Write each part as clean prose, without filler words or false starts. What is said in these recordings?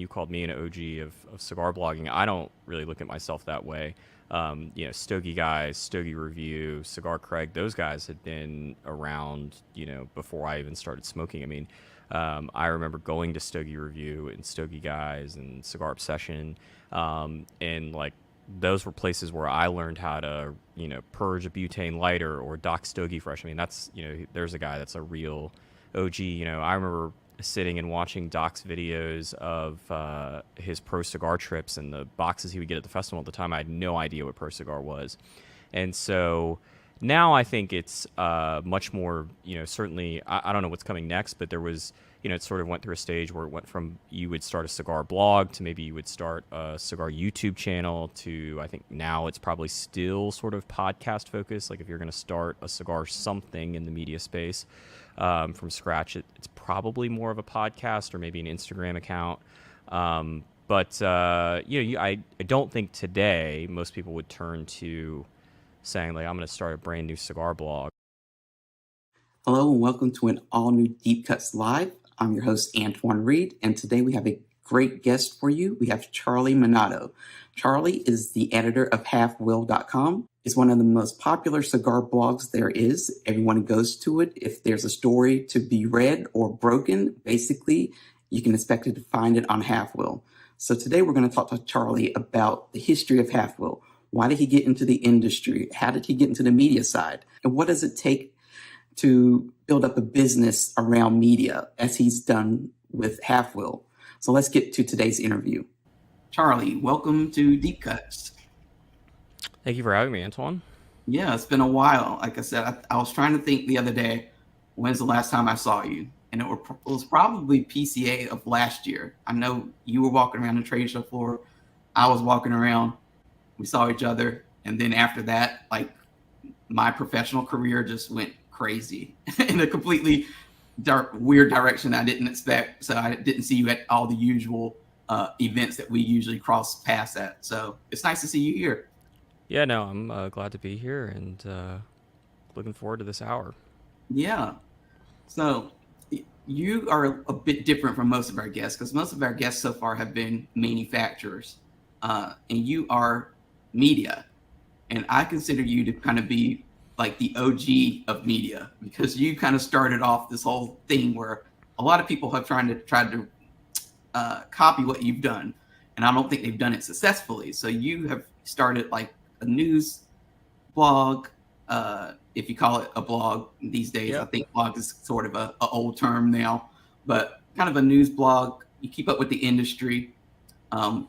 called me an OG of cigar blogging. I don't really look at myself that way. Stogie Guys, Stogie Review, Cigar Craig, those guys had been around, before I even started smoking. I mean, I remember going to Stogie Review and Stogie Guys and Cigar Obsession, and like those were places where I learned how to, purge a butane lighter or dock Stogie Fresh. I mean, that's, there's a guy that's a real OG. I remember sitting and watching Doc's videos of his Pro Cigar trips and the boxes he would get at the festival at the time. I had no idea what Pro Cigar was. And so now I think it's much more, certainly, I don't know what's coming next, but there was, it sort of went through a stage where it went from you would start a cigar blog to maybe you would start a cigar YouTube channel to I think now it's probably still sort of podcast focused. Like if you're going to start a cigar something in the media space from scratch, it's probably more of a podcast or maybe an Instagram account. I don't think today most people would turn to saying like I'm going to start a brand new cigar blog. Hello and welcome to an all-new Deep Cuts Live. I'm your host, Antoine Reed, and today we have a great guest for you. We have Charlie Minato. Charlie is the editor of Halfwheel.com. It's one of the most popular cigar blogs there is. Everyone goes to it. If there's a story to be read or broken, basically, you can expect to find it on Halfwheel. So today we're going to talk to Charlie about the history of Halfwheel. Why did he get into the industry? How did he get into the media side? And what does it take to build up a business around media as he's done with Halfwheel? So let's get to today's interview. Charlie, welcome to Deep Cuts. Thank you for having me, Antoine. Yeah, it's been a while. Like I said, I was trying to think the other day, when's the last time I saw you? And it was probably PCA of last year. I know you were walking around the trade show floor. I was walking around. We saw each other. And then after that, like my professional career just went crazy in a completely weird direction I didn't expect. So I didn't see you at all the usual events that we usually cross paths at. So it's nice to see you here. Yeah, no, I'm glad to be here and looking forward to this hour. Yeah. So you are a bit different from most of our guests because most of our guests so far have been manufacturers and you are media. And I consider you to kind of be like the OG of media because you kind of started off this whole thing where a lot of people have tried to copy what you've done. And I don't think they've done it successfully. So you have started like a news blog, if you call it a blog these days. Yep. I think blog is sort of a old term now, but kind of a news blog. You keep up with the industry, a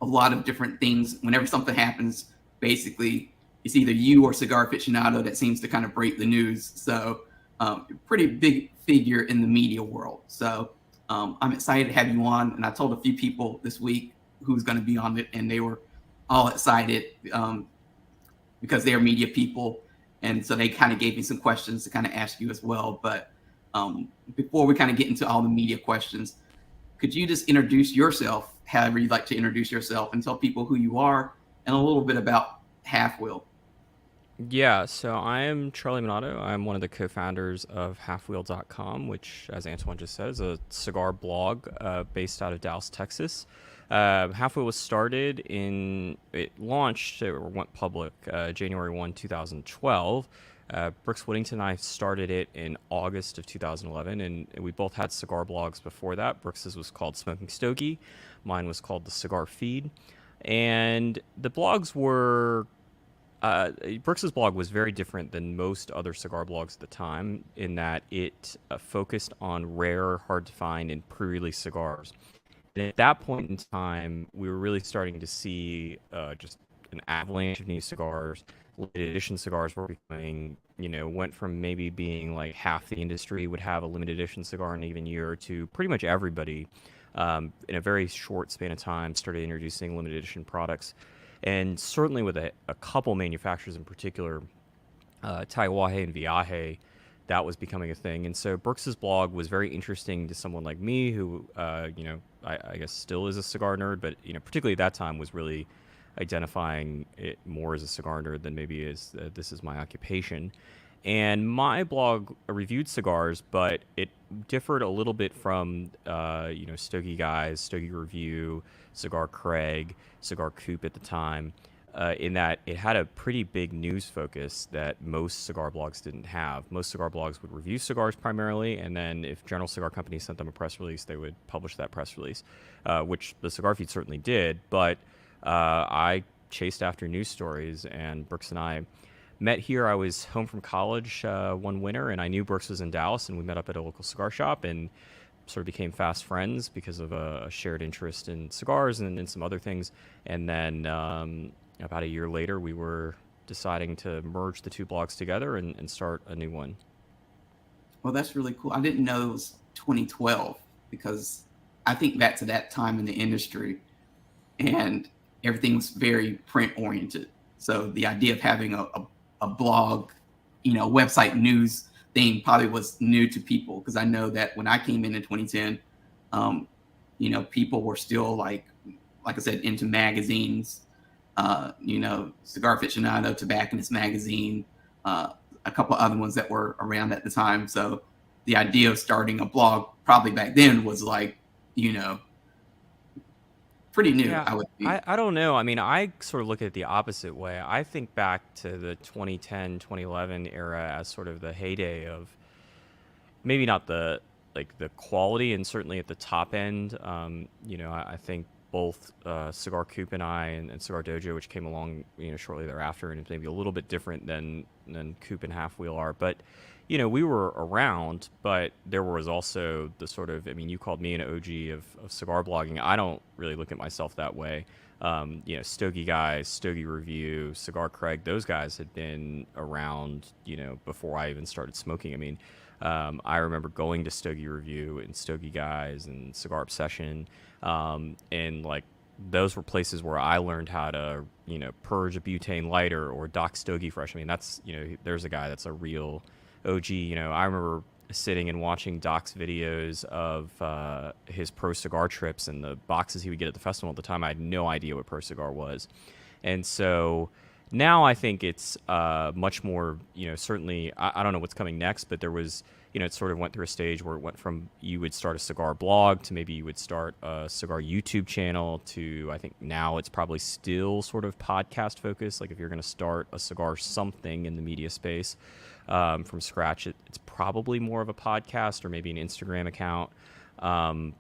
lot of different things. Whenever something happens, basically it's either you or Cigar Aficionado that seems to kind of break the news. So pretty big figure in the media world. So I'm excited to have you on. And I told a few people this week who's going to be on it, and they were all excited because they're media people. And so they kind of gave me some questions to kind of ask you as well. But before we kind of get into all the media questions, could you just introduce yourself, however you'd like to introduce yourself, and tell people who you are and a little bit about Halfwheel? Yeah, so I am Charlie Minato. I'm one of the co-founders of Halfwheel.com, which, as Antoine just said, is a cigar blog based out of Dallas, Texas. Halfwheel was started it launched or went public January 1, 2012. Brooks Whittington and I started it in August of 2011, and we both had cigar blogs before that. Brooks's was called Smoking Stogie. Mine was called The Cigar Feed. And the blogs were... Brooks's blog was very different than most other cigar blogs at the time in that it focused on rare, hard-to-find, and pre-release cigars. And at that point in time, we were really starting to see just an avalanche of new cigars. Limited edition cigars were becoming, went from maybe being like half the industry would have a limited edition cigar in a given year to pretty much everybody in a very short span of time started introducing limited edition products. And certainly with a couple manufacturers in particular, Taiwahe and Viaje, that was becoming a thing. And so Brooks's blog was very interesting to someone like me who, I guess still is a cigar nerd, but, particularly at that time was really identifying it more as a cigar nerd than maybe as this is my occupation. And my blog reviewed cigars, but it differed a little bit from, Stogie Guys, Stogie Review, Cigar Craig, Cigar Coop at the time, in that it had a pretty big news focus that most cigar blogs didn't have. Most cigar blogs would review cigars primarily, and then if General Cigar Company sent them a press release, they would publish that press release, which the Cigar Feed certainly did. But I chased after news stories, and Brooks and I met here. I was home from college one winter, and I knew Brooks was in Dallas, and we met up at a local cigar shop and sort of became fast friends because of a shared interest in cigars and in some other things. And then about a year later, we were deciding to merge the two blogs together and start a new one. Well, that's really cool. I didn't know it was 2012 because I think back to that time in the industry and everything was very print oriented. So the idea of having a blog, website news thing probably was new to people, because I know that when I came in 2010, people were still like I said, into magazines, Cigar Aficionado, Tobacconist Magazine, a couple other ones that were around at the time. So the idea of starting a blog probably back then was like, pretty new, Yeah, I would I, think. I don't know. I mean, I sort of look at it the opposite way. I think back to the 2010, 2011 era as sort of the heyday of maybe not the like the quality, and certainly at the top end. I think both Cigar Coop and I and Cigar Dojo, which came along shortly thereafter, and it's maybe a little bit different than Coop and Halfwheel are, but we were around, but there was also the sort of, I mean, you called me an OG of cigar blogging. I don't really look at myself that way. Stogie Guys, Stogie Review, Cigar Craig, those guys had been around, before I even started smoking. I mean, I remember going to Stogie Review and Stogie Guys and Cigar Obsession, and like those were places where I learned how to, purge a butane lighter or dock Stogie Fresh. I mean, that's, there's a guy that's a real OG. I remember sitting and watching Doc's videos of his Pro Cigar trips and the boxes he would get at the festival. At the time, I had no idea what Pro Cigar was. And so now I think it's much more, certainly, I don't know what's coming next, but there was, it sort of went through a stage where it went from you would start a cigar blog to maybe you would start a cigar YouTube channel to, I think now it's probably still sort of podcast focused. Like if you're going to start a cigar something in the media space from scratch, it's probably more of a podcast or maybe an Instagram account. I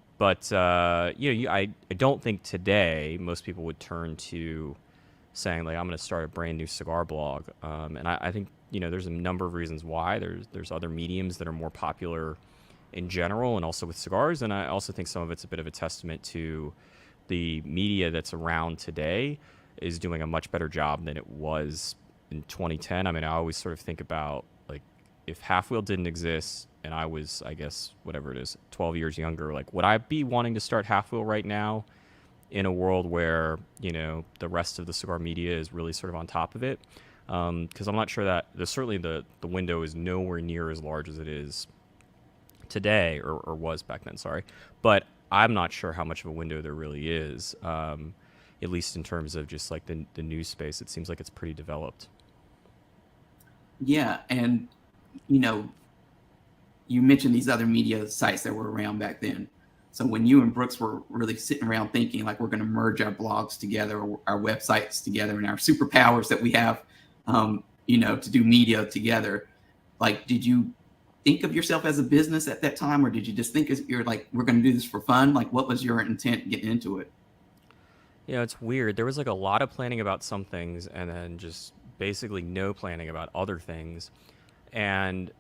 don't think today most people would turn to saying like I'm going to start a brand new cigar blog, and I think there's a number of reasons why. There's other mediums that are more popular in general, and also with cigars, and I also think some of it's a bit of a testament to the media that's around today is doing a much better job than it was in 2010. I mean, I always sort of think about like if Halfwheel didn't exist and I was, I guess, whatever it is, 12 years younger, like would I be wanting to start Halfwheel right now in a world where the rest of the cigar media is really sort of on top of it? Because I'm not sure that certainly the window is nowhere near as large as it is today, or was back then. Sorry, but I'm not sure how much of a window there really is. At least in terms of just like the news space, it seems like it's pretty developed. Yeah, and you know, you mentioned these other media sites that were around back then. So when you and Brooks were really sitting around thinking like we're going to merge our blogs together, or our websites together, and our superpowers that we have, to do media together, like, did you think of yourself as a business at that time, or did you just think you're like, we're going to do this for fun? Like, what was your intent getting into it? It's weird. There was like a lot of planning about some things, and then just basically no planning about other things. And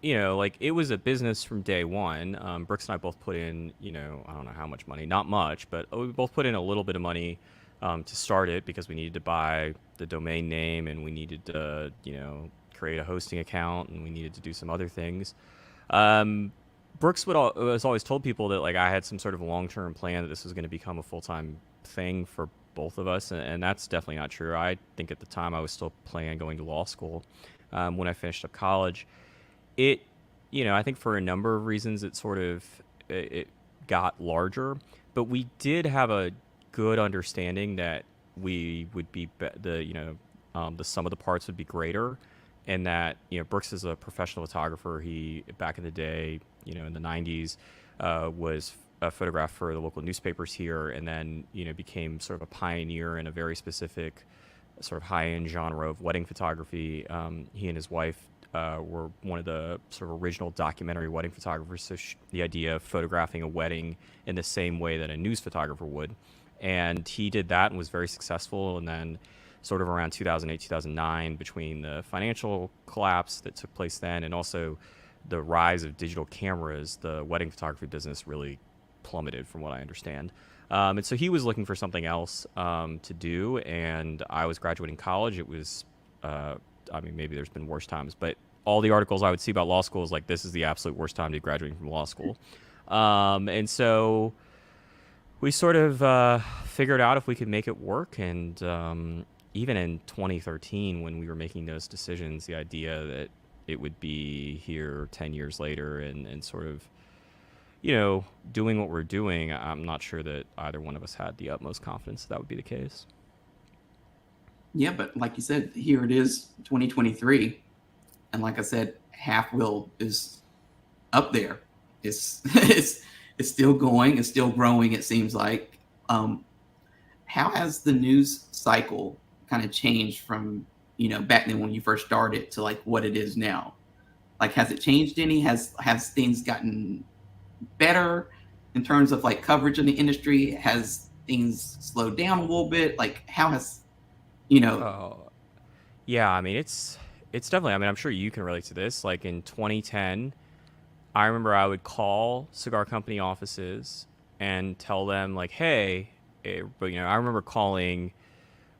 like it was a business from day one. Brooks and I both put in, I don't know how much money, not much, but we both put in a little bit of money to start it because we needed to buy the domain name and we needed to, create a hosting account and we needed to do some other things. Brooks was always told people that like I had some sort of long-term plan that this was going to become a full-time thing for both of us, and that's definitely not true. I think at the time I was still planning on going to law school when I finished up college. It, I think for a number of reasons, it got larger, but we did have a good understanding that we would be the sum of the parts would be greater, and that Brooks is a professional photographer. He back in the day, in the '90s, was a photographer for the local newspapers here, and then became sort of a pioneer in a very specific sort of high-end genre of wedding photography. He and his wife were one of the sort of original documentary wedding photographers. So the idea of photographing a wedding in the same way that a news photographer would, and he did that and was very successful. And then, sort of around 2008, 2009, between the financial collapse that took place then and also the rise of digital cameras, the wedding photography business really plummeted, from what I understand. And so he was looking for something else to do, and I was graduating college. It was, I mean, maybe there's been worse times, but all the articles I would see about law school is like, this is the absolute worst time to be graduating from law school. And so we sort of figured out if we could make it work. And even in 2013, when we were making those decisions, the idea that it would be here 10 years later and sort of, doing what we're doing, I'm not sure that either one of us had the utmost confidence that would be the case. Yeah, but like you said, here it is, 2023, and like I said, Halfwheel is up there. It's it's still going. It's still growing. It seems like. How has the news cycle kind of changed from back then when you first started to like what it is now? Like, has it changed any? Has things gotten better in terms of like coverage in the industry? Has things slowed down a little bit? Like, how has you know? Oh, yeah. I mean, it's definitely. I mean, I'm sure you can relate to this. Like in 2010, I remember I would call cigar company offices and tell them like, "Hey," but I remember calling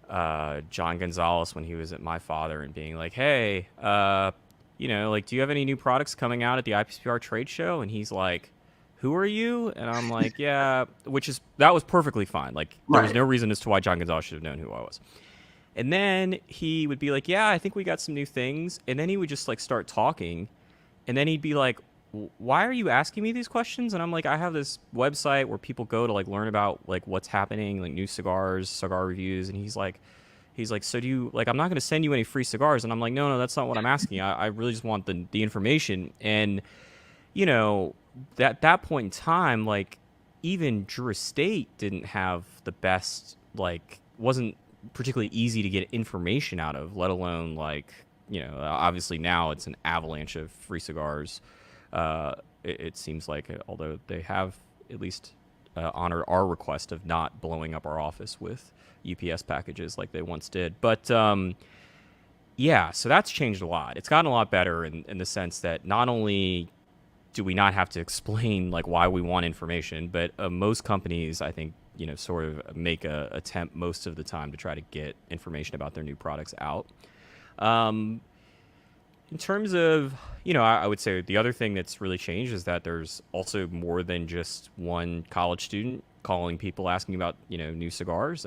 John Gonzalez when he was at My Father and being like, "Hey, like, do you have any new products coming out at the IPCPR trade show?" And he's like, "Who are you?" And I'm like, "Yeah," that was perfectly fine. Like, there was Right. no reason as to why John Gonzalez should have known who I was. And then he would be like, "Yeah, I think we got some new things." And then he would just like start talking, and then he'd be like, "Why are you asking me these questions?" And I'm like, "I have this website where people go to like learn about like what's happening, like new cigars, cigar reviews." And he's like, "So do you like? I'm not going to send you any free cigars." And I'm like, "No, no, that's not what I'm asking. I really just want the information." And you know, that point in time, like even Drew Estate didn't have the best, like wasn't particularly easy to get information out of, let alone like obviously now it's an avalanche of free cigars. It seems like, although they have at least honored our request of not blowing up our office with UPS packages like they once did. But yeah, so that's changed a lot. It's gotten a lot better in the sense that not only do we not have to explain like why we want information, but most companies, I think, sort of make a attempt most of the time to try to get information about their new products out. Um, in terms of, I would say the other thing that's really changed is that there's also more than just one college student calling people asking about, new cigars.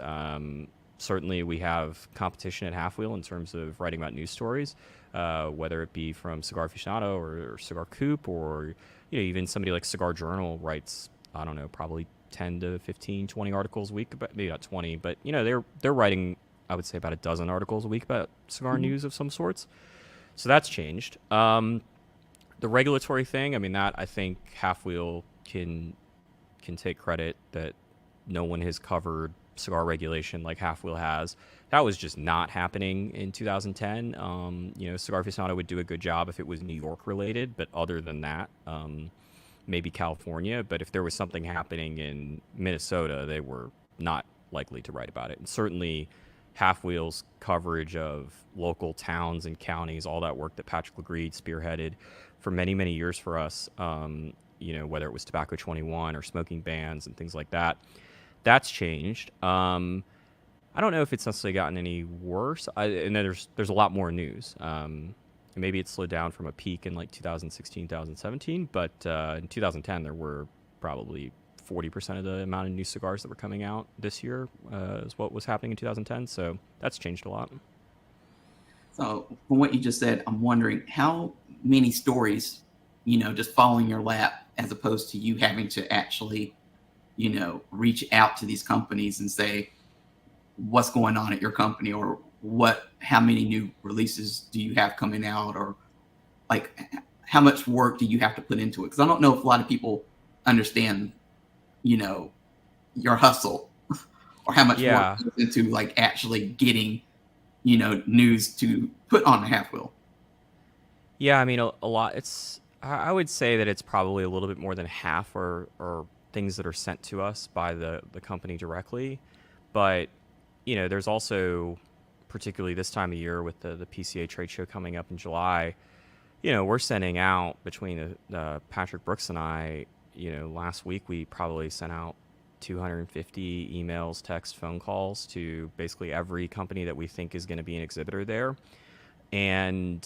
Certainly we have competition at Halfwheel in terms of writing about news stories, whether it be from Cigar Aficionado or Cigar Coop, or even somebody like Cigar Journal writes, I don't know, probably 10 to 15, 20 articles a week, but maybe not 20, but they're writing, I would say, about a dozen articles a week about cigar Mhm. news of some sorts. So that's changed. The regulatory thing, I mean, that I think Halfwheel can take credit that no one has covered cigar regulation like Halfwheel has. That was just not happening in 2010. Cigar Aficionado would do a good job if it was New York related, but other than that, maybe California. But if there was something happening in Minnesota, they were not likely to write about it. And certainly Halfwheel's coverage of local towns and counties, all that work that Patrick Legreed spearheaded for many, many years for us, whether it was Tobacco 21 or smoking bans and things like that, that's changed. I don't know if it's necessarily gotten any worse. And then there's a lot more news. Maybe it slowed down from a peak in like 2016, 2017, but in 2010 there were probably 40% of the amount of new cigars that were coming out this year is what was happening in 2010. So that's changed a lot. So from what you just said, I'm wondering how many stories, just fall in your lap as opposed to you having to actually, reach out to these companies and say what's going on at your company or how many new releases do you have coming out, or like how much work do you have to put into it? Because I don't know if a lot of people understand, you know, your hustle or how much work Yeah. goes into like actually getting, news to put on the half wheel. Yeah, I mean, a lot. I would say that it's probably a little bit more than half or things that are sent to us by the company directly. But, there's also, particularly this time of year with the PCA trade show coming up in July, we're sending out between Patrick Brooks and I, last week we probably sent out 250 emails, texts, phone calls to basically every company that we think is going to be an exhibitor there. And,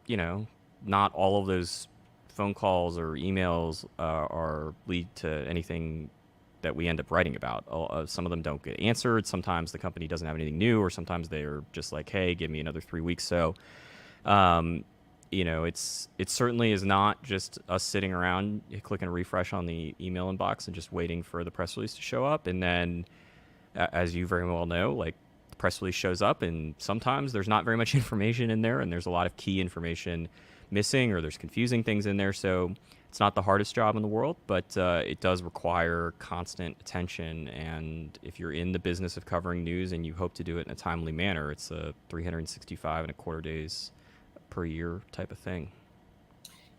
you know, not all of those phone calls or emails are lead to anything that we end up writing about. Some of them don't get answered. Sometimes the company doesn't have anything new, or sometimes they're just like, "Hey, give me another 3 weeks." So, um, it certainly is not just us sitting around clicking refresh on the email inbox and just waiting for the press release to show up. And then, as you very well know, like the press release shows up, and sometimes there's not very much information in there, and there's a lot of key information missing, or there's confusing things in there. So it's not the hardest job in the world, but it does require constant attention. And if you're in the business of covering news and you hope to do it in a timely manner, it's a 365 and a quarter days per year type of thing.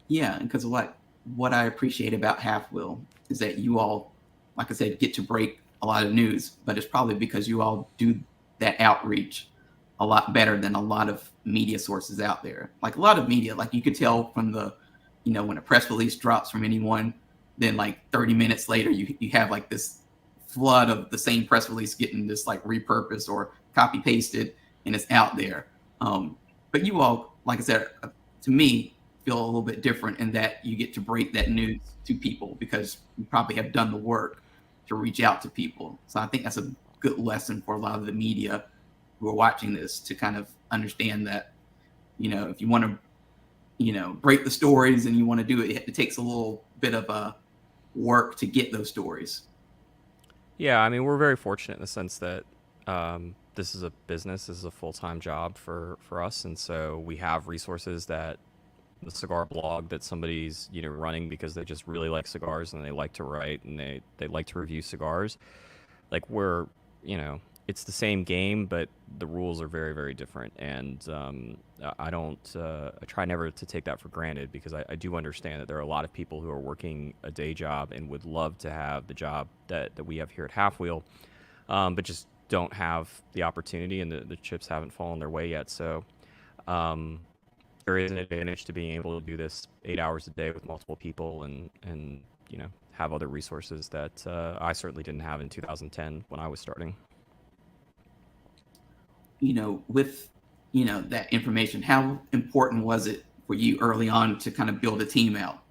Yeah, because what I appreciate about Half Wheel is that you all, like I said, get to break a lot of news, but it's probably because you all do that outreach a lot better than a lot of media sources out there. Like a lot of media, like you could tell from when a press release drops from anyone, then like 30 minutes later, you have like this flood of the same press release getting this like repurposed or copy pasted, and it's out there. But you all, like I said, to me, feel a little bit different in that you get to break that news to people because you probably have done the work to reach out to people. So I think that's a good lesson for a lot of the media who are watching this to kind of understand that, if you want to, break the stories and you want to do it, it takes a little bit of work to get those stories. Yeah, I mean, we're very fortunate in the sense that this is a business, this is a full time job for us, and so we have resources that the cigar blog that somebody's running because they just really like cigars and they like to write and they like to review cigars. Like it's the same game, but the rules are very very different, and I don't I try never to take that for granted because I do understand that there are a lot of people who are working a day job and would love to have the job that we have here at Halfwheel, but just don't have the opportunity, and the chips haven't fallen their way yet. So um, there is an advantage to being able to do this 8 hours a day with multiple people, and have other resources that I certainly didn't have in 2010 when I was starting. With that information, how important was it for you early on to kind of build a team out?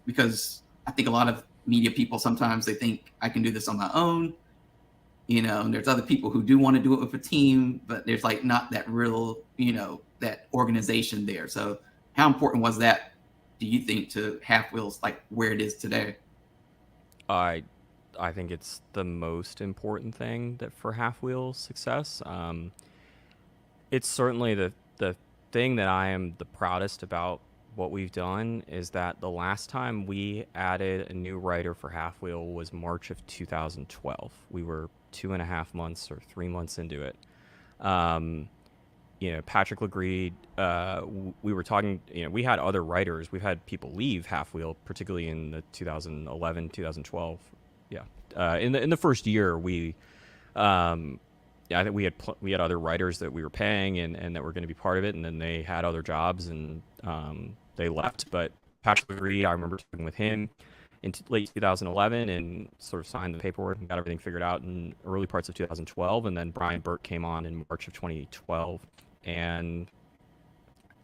Because I think a lot of media people sometimes they think I can do this on my own, and there's other people who do want to do it with a team, but there's like not that real, that organization there. So how important was that, do you think, to Half Wheels like where it is today? I I think it's the most important thing that for Half Wheel's success. It's certainly the thing that I am the proudest about what we've done is that the last time we added a new writer for Half Wheel was March of 2012. We were 2.5 months or 3 months into it. Um, Patrick agreed. We were talking. We had other writers. We've had people leave Half Wheel, particularly in the 2011, 2012. Yeah, in the first year, um, yeah, I think we had other writers that we were paying and that were going to be part of it, and then they had other jobs and they left. But Patrick agreed. I remember talking with him in late 2011 and sort of signed the paperwork and got everything figured out in early parts of 2012. And then Brian Burt came on in March of 2012, and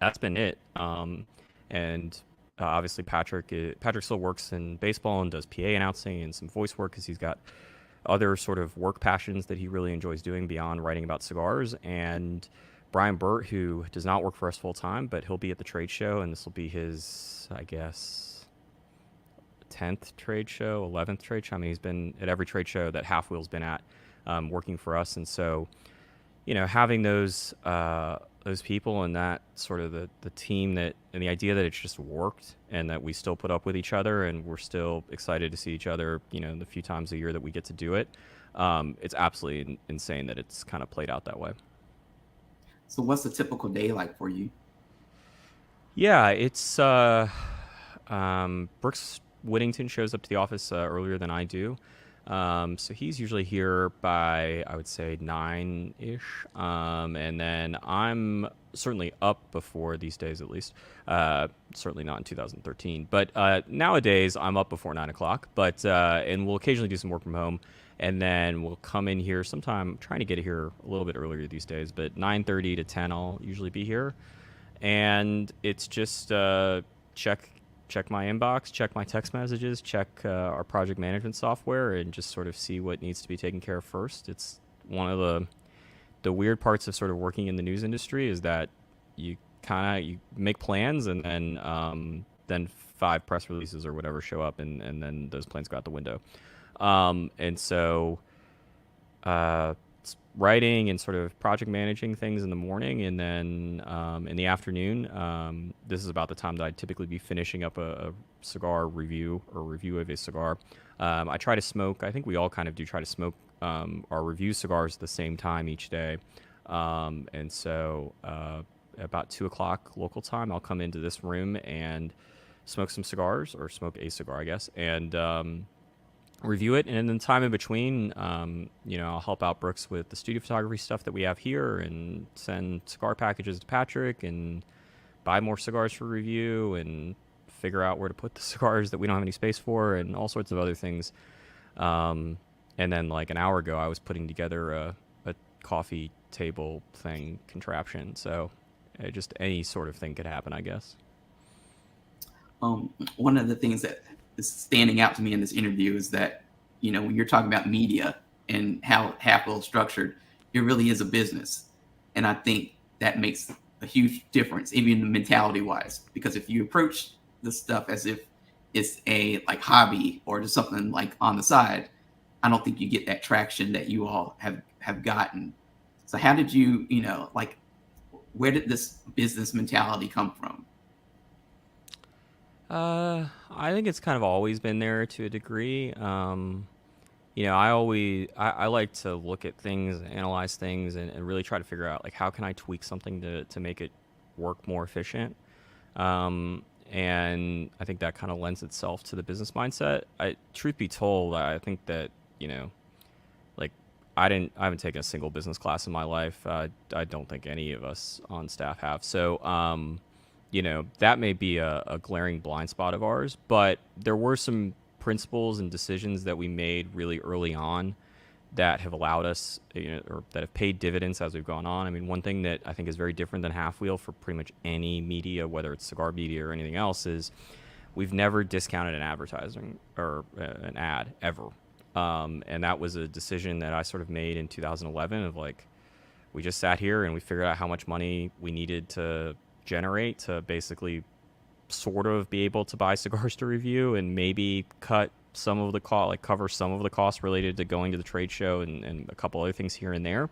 that's been it. And obviously Patrick still works in baseball and does PA announcing and some voice work because he's got other sort of work passions that he really enjoys doing beyond writing about cigars. And Brian Burt, who does not work for us full time, but he'll be at the trade show, and this will be his, I guess, 10th trade show, 11th trade show. I mean, he's been at every trade show that Half Wheel's been at, working for us. And so, having those people and that sort of the team that and the idea that it's just worked and that we still put up with each other and we're still excited to see each other, the few times a year that we get to do it. It's absolutely insane that it's kind of played out that way. So what's a typical day like for you? Yeah, it's Brooks Whittington shows up to the office earlier than I do. So he's usually here by, I would say, 9-ish. And then I'm certainly up before these days, at least. Certainly not in 2013. But nowadays, I'm up before 9 o'clock. And we'll occasionally do some work from home. And then we'll come in here sometime, trying to get here a little bit earlier these days. But 9:30 to 10, I'll usually be here. And it's just check my inbox, check my text messages, check our project management software, and just sort of see what needs to be taken care of first. It's one of the weird parts of sort of working in the news industry is that you make plans and then 5 press releases or whatever show up and then those plans go out the window. And so writing and sort of project managing things in the morning, and then in the afternoon, this is about the time that I'd typically be finishing up a cigar review or review of a cigar. I try to smoke. I think we all kind of do try to smoke our review cigars at the same time each day. And so about 2 o'clock local time, I'll come into this room and smoke some cigars, or smoke a cigar, I guess, and review it. And in the time in between, I'll help out Brooks with the studio photography stuff that we have here and send cigar packages to Patrick and buy more cigars for review and figure out where to put the cigars that we don't have any space for and all sorts of other things. And then like an hour ago, I was putting together a coffee table thing contraption. So just any sort of thing could happen, I guess. One of the things that is standing out to me in this interview is that, when you're talking about media and how Halfwheel is structured, it really is a business. And I think that makes a huge difference, even mentality wise, because if you approach the stuff as if it's a like hobby or just something like on the side, I don't think you get that traction that you all have gotten. So how did you, where did this business mentality come from? I think it's kind of always been there to a degree. I like to look at things, analyze things, and really try to figure out like how can I tweak something to make it work more efficient. And I think that kind of lends itself to the business mindset. Truth be told, I think that like I haven't taken a single business class in my life. I don't think any of us on staff have. So that may be a glaring blind spot of ours, but there were some principles and decisions that we made really early on that have allowed us, or that have paid dividends as we've gone on. I mean, one thing that I think is very different than Halfwheel for pretty much any media, whether it's cigar media or anything else, is we've never discounted an advertising or an ad ever. And that was a decision that I sort of made in 2011 of like, we just sat here and we figured out how much money we needed to generate to basically sort of be able to buy cigars to review and maybe cut some of the cost, like cover some of the costs related to going to the trade show and a couple other things here and there.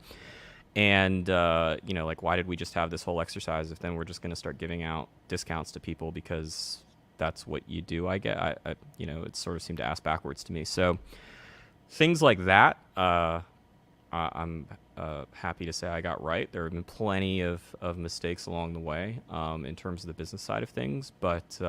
And, like, why did we just have this whole exercise if then we're just going to start giving out discounts to people because that's what you do? I get, it sort of seemed to ask backwards to me. So things like that, I'm happy to say I got right. There have been plenty of mistakes along the way in terms of the business side of things, but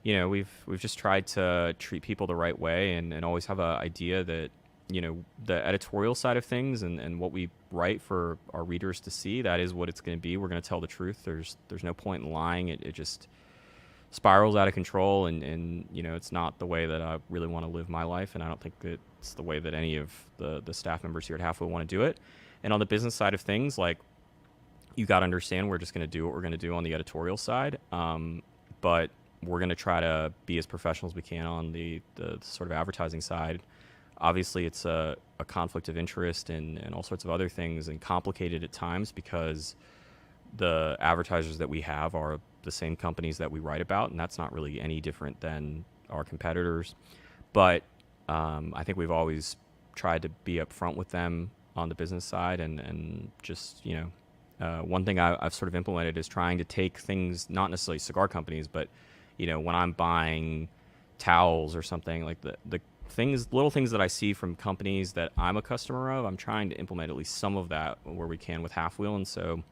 we've just tried to treat people the right way and always have an idea that the editorial side of things and what we write for our readers to see, that is what it's going to be. We're going to tell the truth. There's no point in lying. It just spirals out of control, and it's not the way that I really want to live my life, and I don't think it's the way that any of the staff members here at Halfwheel want to do it. And on the business side of things, like, you got to understand we're just going to do what we're going to do on the editorial side, but we're going to try to be as professional as we can on the sort of advertising side. Obviously, it's a conflict of interest and all sorts of other things, and complicated at times because the advertisers that we have are the same companies that we write about, and that's not really any different than our competitors. But I think we've always tried to be upfront with them on the business side, and just one thing I've sort of implemented is trying to take things, not necessarily cigar companies, but when I'm buying towels or something, like the things, little things that I see from companies that I'm a customer of, I'm trying to implement at least some of that where we can with Halfwheel. And so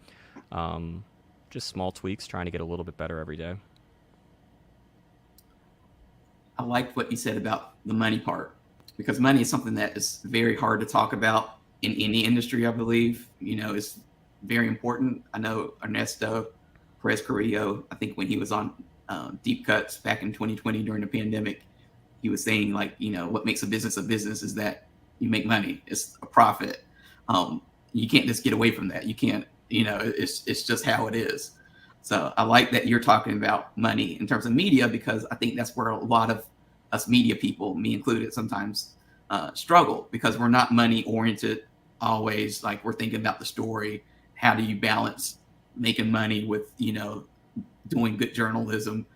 just small tweaks, trying to get a little bit better every day. I liked what you said about the money part, because money is something that is very hard to talk about in any industry, I believe. It's very important. I know Ernesto Perez Carrillo, I think when he was on Deep Cuts back in 2020 during the pandemic, he was saying, like, what makes a business is that you make money. It's a profit. You can't just get away from that. You can't, it's just how it is. So I like that you're talking about money in terms of media, because I think that's where a lot of us media people, me included, sometimes struggle, because we're not money oriented always. Like, we're thinking about the story. How do you balance making money with, doing good journalism?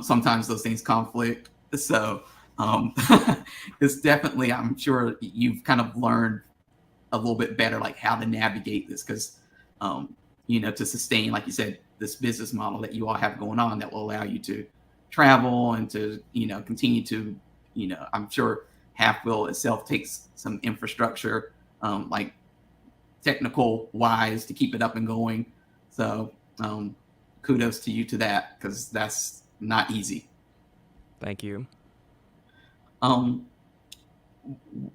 Sometimes those things conflict. So it's definitely, I'm sure you've kind of learned a little bit better, like how to navigate this, because, to sustain, like you said, this business model that you all have going on that will allow you to travel and to, continue to, I'm sure Halfwheel itself takes some infrastructure, like technical wise, to keep it up and going. So kudos to you to that, because that's not easy. Thank you.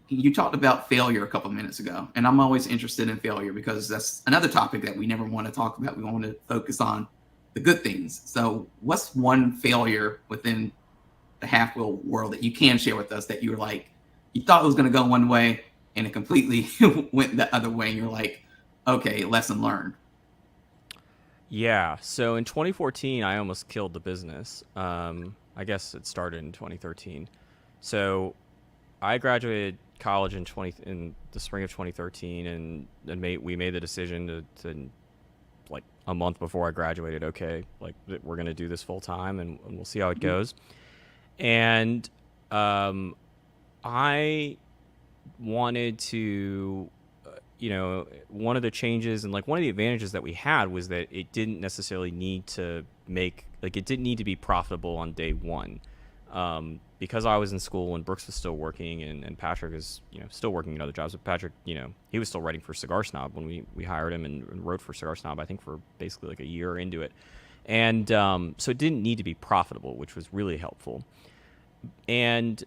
You talked about failure a couple of minutes ago, and I'm always interested in failure, because that's another topic that we never want to talk about. We want to focus on the good things. So what's one failure within the Halfwheel world that you can share with us, that you were like, you thought it was going to go one way and it completely went the other way, and you're like, okay, lesson learned? Yeah. So in 2014, I almost killed the business. I guess it started in 2013. So I graduated college in the spring of 2013, and we made the decision to like a month before I graduated. Okay, like, we're gonna do this full time, and we'll see how it goes. And I wanted to, one of the changes and like one of the advantages that we had was that it didn't necessarily need to it didn't need to be profitable on day one. Because I was in school and Brooks was still working, and Patrick is, still working in other jobs. But Patrick, he was still writing for Cigar Snob when we hired him, and wrote for Cigar Snob, I think, for basically like a year into it. And so it didn't need to be profitable, which was really helpful. And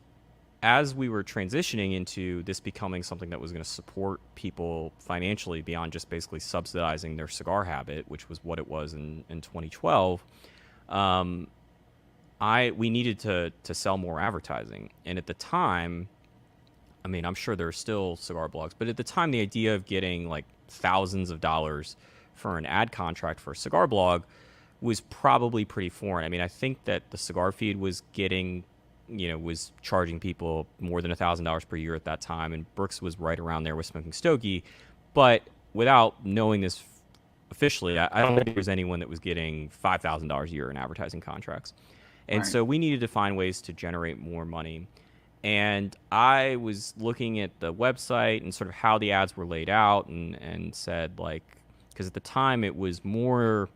as we were transitioning into this becoming something that was going to support people financially beyond just basically subsidizing their cigar habit, which was what it was in 2012, we needed to sell more advertising. And at the time, I mean, I'm sure there are still cigar blogs, but at the time, the idea of getting like thousands of dollars for an ad contract for a cigar blog was probably pretty foreign. I mean, I think that the Cigar Feed was was charging people more than $1,000 per year at that time, and Brooks was right around there with Smoking Stogie. But without knowing this officially, I don't think there was anyone that was getting $5,000 a year in advertising contracts. And so we needed to find ways to generate more money. And I was looking at the website and sort of how the ads were laid out, and said, like, because at the time it was more,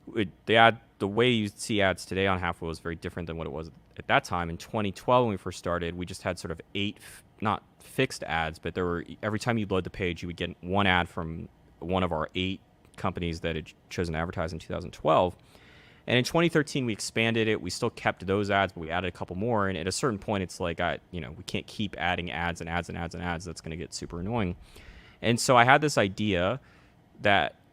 the way you see ads today on Halfwheel is very different than what it was at that time. In 2012, when we first started, we just had sort of 8, not fixed ads, but there were, every time you load the page, you would get one ad from one of our 8 companies that had chosen to advertise in 2012. And in 2013, we expanded it. We still kept those ads, but we added a couple more. And at a certain point, it's like, we can't keep adding ads and ads and ads and ads. That's going to get super annoying. And so I had this idea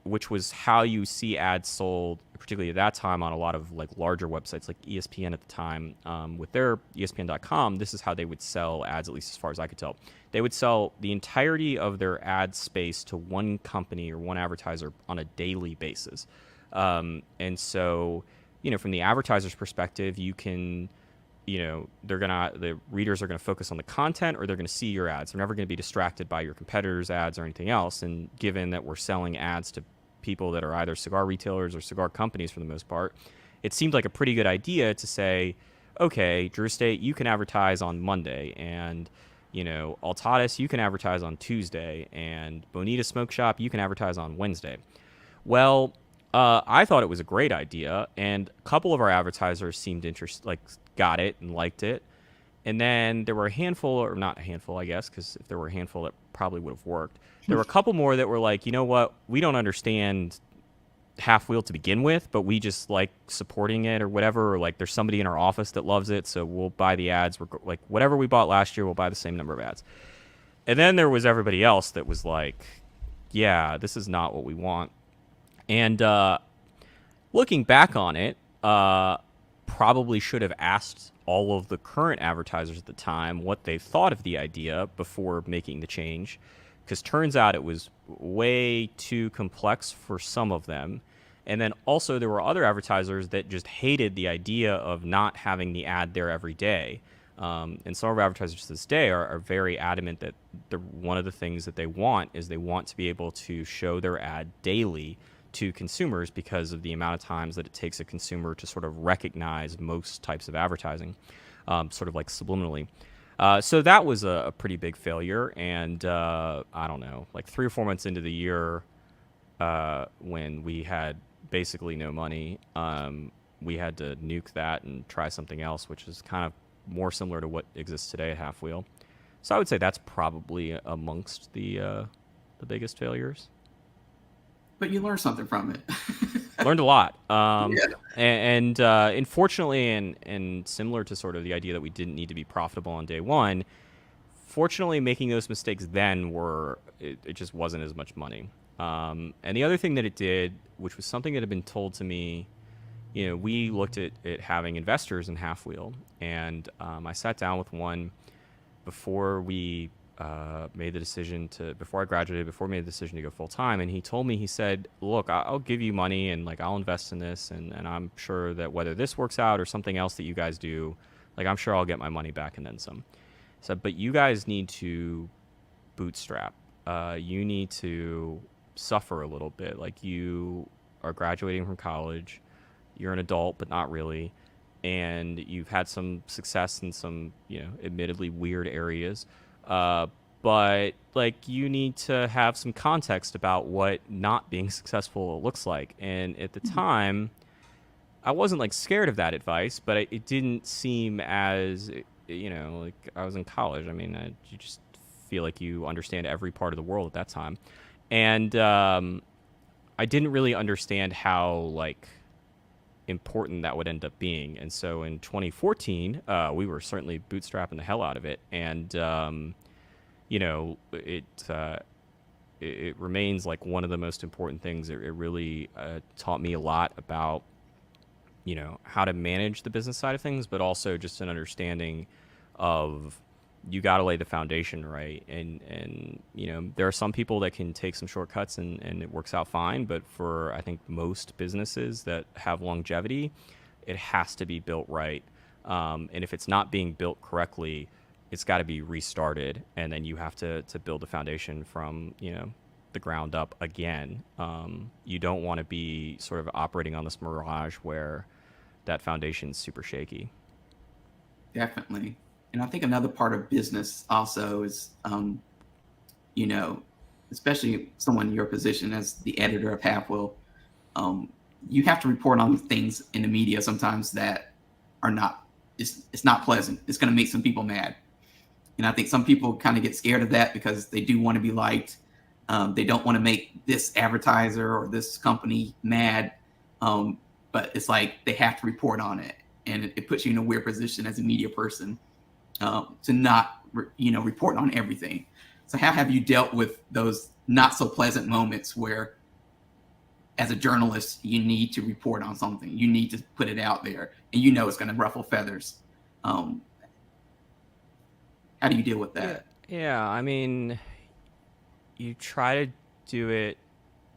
which was how you see ads sold, particularly at that time on a lot of like larger websites like ESPN at the time, with their ESPN.com. This is how they would sell ads, at least as far as I could tell. They would sell the entirety of their ad space to one company or one advertiser on a daily basis. And so, from the advertiser's perspective, you can, the readers are going to focus on the content, or they're going to see your ads. They're never going to be distracted by your competitors' ads or anything else. And given that we're selling ads to people that are either cigar retailers or cigar companies for the most part, it seemed like a pretty good idea to say, okay, Drew Estate, you can advertise on Monday, and Altadas, you can advertise on Tuesday, and Bonita Smoke Shop, you can advertise on Wednesday. Well, I thought it was a great idea, and a couple of our advertisers seemed interested, like got it and liked it. And then there were a handful, or not a handful, I guess, because if there were a handful, that probably would have worked. There were a couple more that were like, you know what, we don't understand Halfwheel to begin with, but we just like supporting it or whatever. Or like, there's somebody in our office that loves it, so we'll buy the ads. We're like, whatever we bought last year, we'll buy the same number of ads. And then there was everybody else that was like, yeah, this is not what we want. And looking back on it, probably should have asked all of the current advertisers at the time what they thought of the idea before making the change, because turns out it was way too complex for some of them. And then also there were other advertisers that just hated the idea of not having the ad there every day. And some of our advertisers to this day are very adamant that one of the things that they want is they want to be able to show their ad daily to consumers because of the amount of times that it takes a consumer to sort of recognize most types of advertising, sort of like subliminally. So that was a pretty big failure. And I don't know, like 3 or 4 months into the year, when we had basically no money, we had to nuke that and try something else, which is kind of more similar to what exists today at Halfwheel. So I would say that's probably amongst the biggest failures. But you learn something from it. Learned a lot. Yeah. And unfortunately, and similar to sort of the idea that we didn't need to be profitable on day one, fortunately, making those mistakes then it just wasn't as much money. And the other thing that it did, which was something that had been told to me, we looked at having investors in Halfwheel, and I sat down with one before we made the decision before I graduated, before I made the decision to go full time. And he told me, he said, look, I'll give you money and like, I'll invest in this. And I'm sure that whether this works out or something else that you guys do, like, I'm sure I'll get my money back and then some. So, but you guys need to bootstrap. You need to suffer a little bit. Like, you are graduating from college, you're an adult, but not really. And you've had some success in some, admittedly weird areas. But like, you need to have some context about what not being successful looks like. And at the time, I wasn't like scared of that advice, but it didn't seem as, like I was in college. I mean, you just feel like you understand every part of the world at that time. And I didn't really understand how like important that would end up being. And so in 2014, we were certainly bootstrapping the hell out of it. And, it remains like one of the most important things. It really taught me a lot about, how to manage the business side of things, but also just an understanding of you got to lay the foundation right. And there are some people that can take some shortcuts and it works out fine. But for, I think, most businesses that have longevity, it has to be built right. And if it's not being built correctly, it's got to be restarted. And then you have to build a foundation from, the ground up again. You don't want to be sort of operating on this mirage where that foundation's super shaky. Definitely. And I think another part of business also is, especially someone in your position as the editor of Halfwheel, you have to report on things in the media sometimes that are not, it's not pleasant. It's going to make some people mad. And I think some people kind of get scared of that because they do want to be liked. They don't want to make this advertiser or this company mad. But it's like they have to report on it. And it puts you in a weird position as a media person to not, report on everything. So how have you dealt with those not so pleasant moments where, as a journalist, you need to report on something, you need to put it out there, and it's going to ruffle feathers? How do you deal with that? Yeah, I mean, you try to do it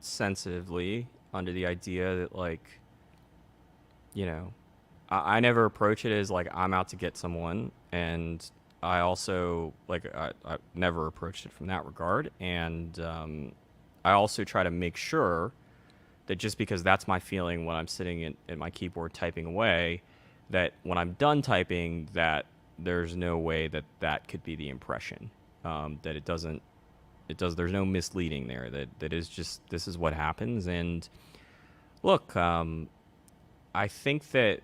sensitively under the idea that, like, I never approach it as like I'm out to get someone, and I also I never approached it from that regard. And I also try to make sure that just because that's my feeling when I'm sitting at my keyboard typing away, that when I'm done typing, that there's no way that could be the impression. that there's no misleading there. That is just this is what happens. And look, I think that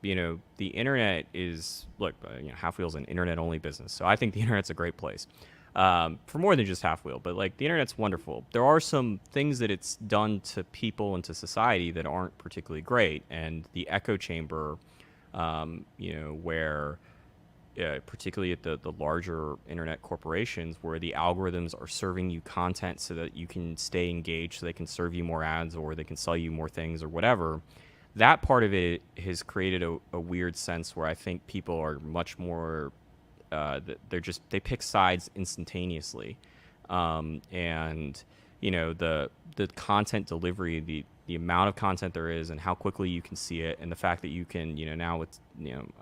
the internet is Halfwheel's an internet only business, so I think the internet's a great place for more than just Halfwheel. But like the internet's wonderful. There are some things that it's done to people and to society that aren't particularly great, and the echo chamber, where particularly at the larger internet corporations, where the algorithms are serving you content so that you can stay engaged, so they can serve you more ads or they can sell you more things or whatever. That part of it has created a weird sense where I think people are much more they pick sides instantaneously, and the content delivery, the amount of content there is, and how quickly you can see it, and the fact that you can now with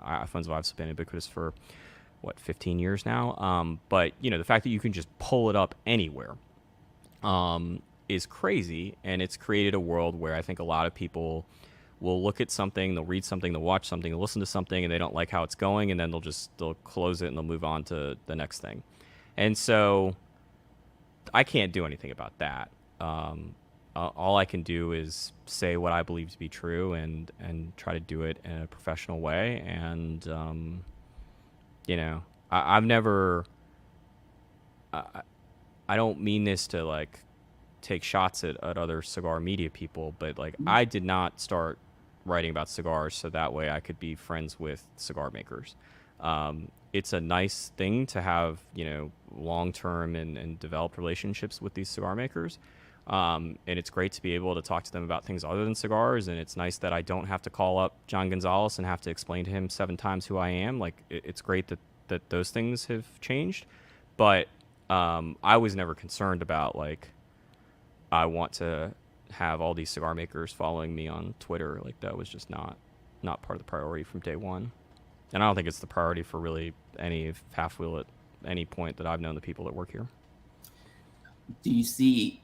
iPhones have been ubiquitous for what 15 years now, but the fact that you can just pull it up anywhere is crazy, and it's created a world where I think a lot of people will look at something, they'll read something, they'll watch something, they'll listen to something, and they don't like how it's going, and then they'll close it and they'll move on to the next thing. And so I can't do anything about that. All I can do is say what I believe to be true and try to do it in a professional way. And I've never. I don't mean this to like take shots at other cigar media people, but like I did not start writing about cigars so that way I could be friends with cigar makers. It's a nice thing to have, long-term and developed relationships with these cigar makers. And it's great to be able to talk to them about things other than cigars. And it's nice that I don't have to call up John Gonzalez and have to explain to him 7 times who I am. Like, it's great that those things have changed. But I was never concerned about, like, I want to have all these cigar makers following me on Twitter. Like, that was just not part of the priority from day one. And I don't think it's the priority for really any of Halfwheel at any point that I've known the people that work here. Do you see,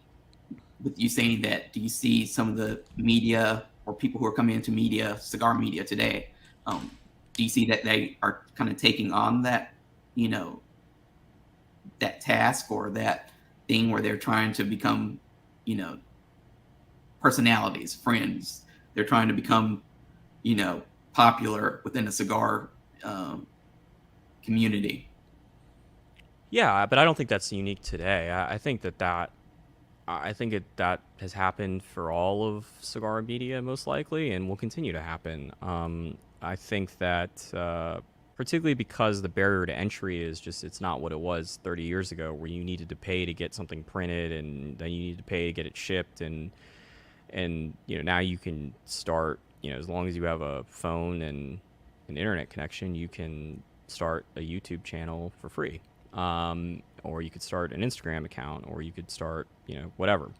with you saying that, do you see some of the media or people who are coming into media, cigar media today, do you see that they are kind of taking on that, that task or that thing where they're trying to become, personalities, friends? They're trying to become, popular within a cigar community. Yeah, but I don't think that's unique today. I think that has happened for all of cigar media most likely, and will continue to happen. I think that particularly because the barrier to entry is just it's not what it was 30 years ago, where you needed to pay to get something printed, and then you needed to pay to get it shipped, and now you can start, as long as you have a phone and an internet connection, you can start a YouTube channel for free. Or you could start an Instagram account, or you could start, whatever.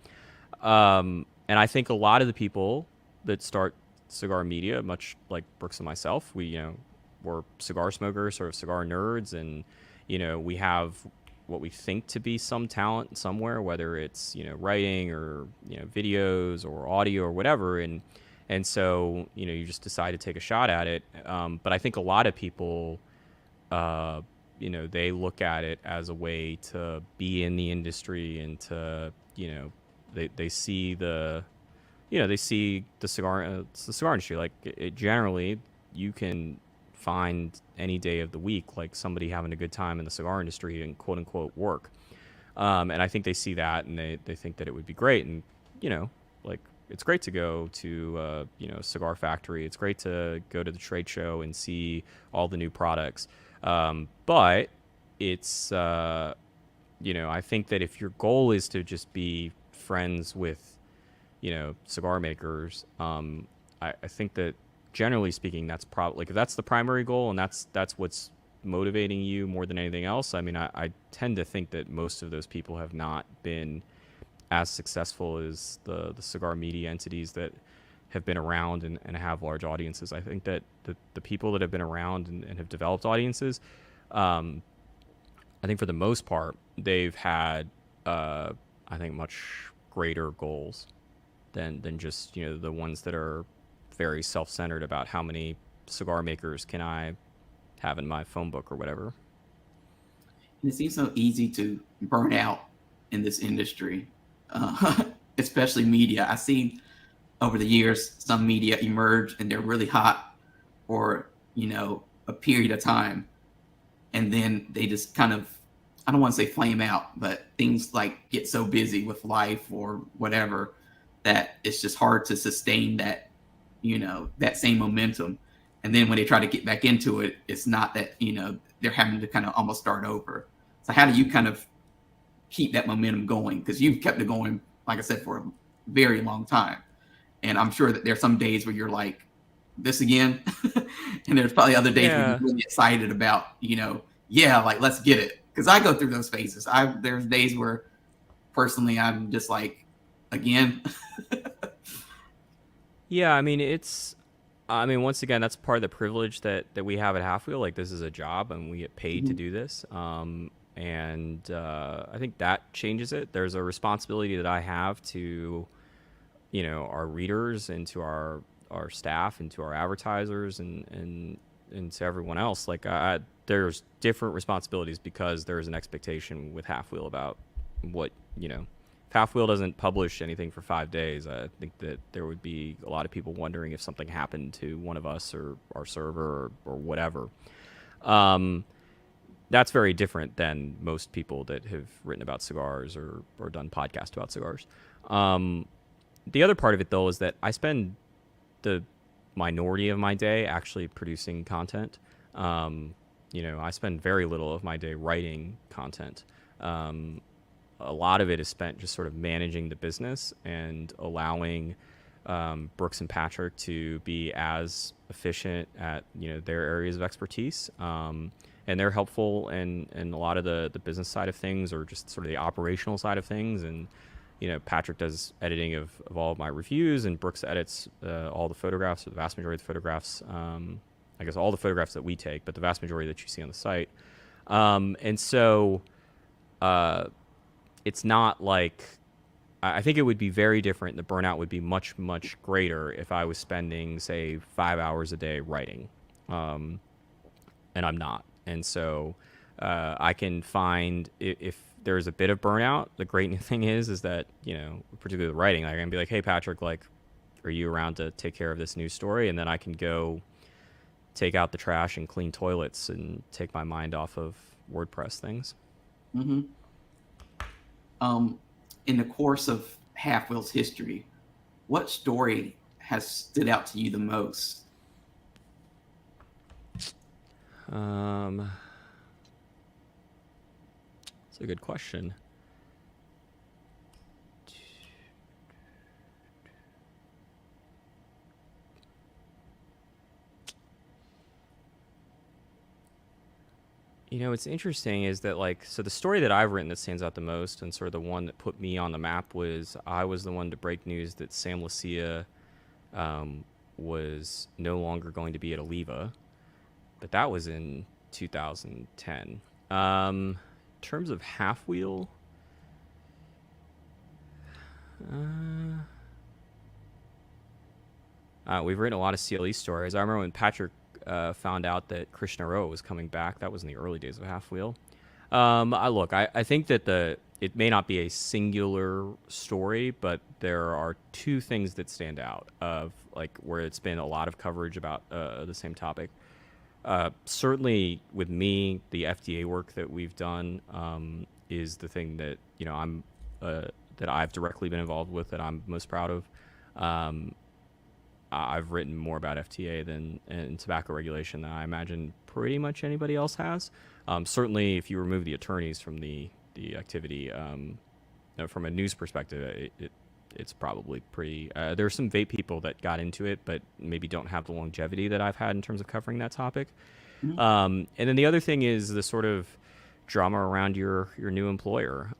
And I think a lot of the people that start cigar media, much like Brooks and myself, we're cigar smokers, sort of cigar nerds, and, we have what we think to be some talent somewhere, whether it's, writing or, videos or audio or whatever. And so, you just decide to take a shot at it. But I think a lot of people, they look at it as a way to be in the industry and to, they see the cigar, it's the cigar industry. Like it generally, you can find any day of the week, like somebody having a good time in the cigar industry and quote unquote work. And I think they see that and they think that it would be great. And, like it's great to go to, cigar factory. It's great to go to the trade show and see all the new products. But it's, I think that if your goal is to just be friends with, cigar makers, I think that generally speaking, that's probably, like, if that's the primary goal and that's what's motivating you more than anything else. I mean, I tend to think that most of those people have not been as successful as the cigar media entities that have been around and have large audiences. I think that the people that have been around and have developed audiences, I think for the most part, they've had, I think, much greater goals than just, the ones that are very self-centered about how many cigar makers can I have in my phone book or whatever. And it seems so easy to burn out in this industry, uh, especially media. I see over the years some media emerge and they're really hot for a period of time, and then they just kind of, I don't want to say flame out, but things like get so busy with life or whatever that it's just hard to sustain that same momentum. And then when they try to get back into it, it's not that, they're having to kind of almost start over. So how do you kind of keep that momentum going? Because you've kept it going, like I said, for a very long time. And I'm sure that there's some days where you're like, this again. And there's probably other days where you're Yeah. really excited about, yeah, like let's get it. Because I go through those phases. There's days where personally I'm just like, again. Yeah, I mean, once again, that's part of the privilege that we have at Halfwheel. Like, this is a job, and we get paid to Mhm. do this. And I think that changes it. There's a responsibility that I have to, our readers and to our staff and to our advertisers and to everyone else. Like, there's different responsibilities because there's an expectation with Halfwheel about what, if Halfwheel doesn't publish anything for 5 days, I think that there would be a lot of people wondering if something happened to one of us or our server or whatever. Um, that's very different than most people that have written about cigars or done podcasts about cigars. Um, the other part of it, though, is that I spend the minority of my day actually producing content. I spend very little of my day writing content. Um, a lot of it is spent just sort of managing the business and allowing Brooks and Patrick to be as efficient at their areas of expertise. And they're helpful in a lot of the business side of things or just sort of the operational side of things. And Patrick does editing of all of my reviews, and Brooks edits all the photographs, or the vast majority of the photographs. I guess all the photographs that we take, but the vast majority that you see on the site. And so uh, it's not like I think it would be very different. The burnout would be much, much greater if I was spending, say, 5 hours a day writing, um, and I'm not. And so I can find if there's a bit of burnout. The great thing is that particularly the writing, I can be like, hey Patrick, like, are you around to take care of this news story? And then I can go take out the trash and clean toilets and take my mind off of WordPress things. Hmm. um, in the course of Halfwheel's history, what story has stood out to you the most? Um, That's a good question. What's interesting is that, like, so the story that I've written that stands out the most and sort of the one that put me on the map was I was the one to break news that Sam Lucia um, was no longer going to be at Oliva, but that was in 2010. In terms of Halfwheel, uh, we've written a lot of CLE stories. I remember when Patrick found out that Krishna Rowe was coming back. That was in the early days of Halfwheel. I think that it may not be a singular story, but there are two things that stand out of like where it's been a lot of coverage about the same topic. Certainly, with me, the FDA work that we've done is the thing that I'm that I've directly been involved with that I'm most proud of. Um, I've written more about FTA than and tobacco regulation than I imagine pretty much anybody else has. Certainly, if you remove the attorneys from the activity, from a news perspective, it's probably pretty. There are some vape people that got into it, but maybe don't have the longevity that I've had in terms of covering that topic. Mhm. And then the other thing is the sort of drama around your new employer.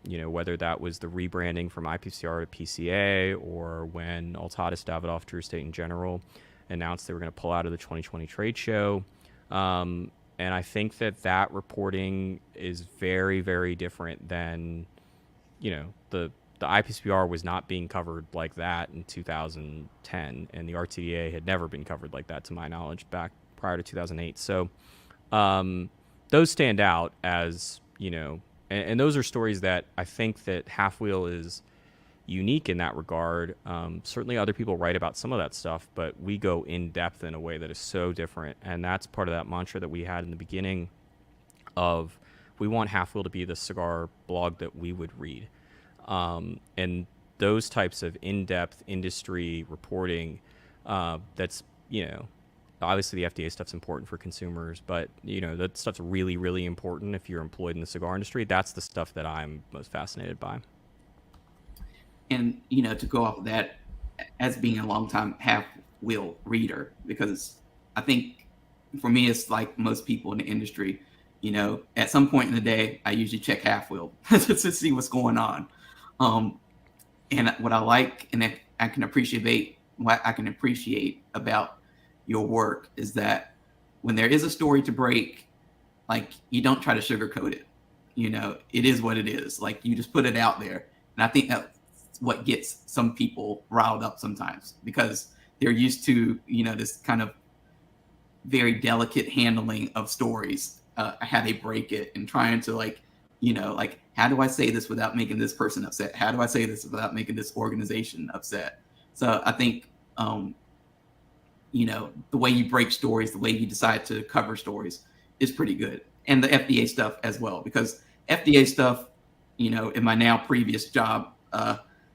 Whether that was the rebranding from IPCR to PCA or when Altatis, Davidoff, Drew Estate in general announced they were going to pull out of the 2020 trade show. And I think that reporting is very, very different than, the IPCPR was not being covered like that in 2010, and the RTDA had never been covered like that, to my knowledge, back prior to 2008. So, um, those stand out as, and those are stories that I think that Halfwheel is unique in that regard. Certainly, other people write about some of that stuff, but we go in depth in a way that is so different, and that's part of that mantra that we had in the beginning of we want Halfwheel to be the cigar blog that we would read, and those types of in-depth industry reporting. That's obviously the FDA stuff's important for consumers, but that stuff's really, really important if you're employed in the cigar industry. That's the stuff that I'm most fascinated by. And to go off of that, as being a longtime half wheel reader, because I think for me it's like most people in the industry, at some point in the day I usually check half wheel to see what's going on. And what I like and I can appreciate what I can appreciate about your work is that when there is a story to break, like you don't try to sugarcoat it. It is what it is. Like you just put it out there. And I think that's what gets some people riled up sometimes because they're used to, this kind of very delicate handling of stories, how they break it and trying to like, how do I say this without making this person upset? How do I say this without making this organization upset? So I think, the way you break stories, the way you decide to cover stories is pretty good. And the FDA stuff as well, because FDA stuff, in my now previous job,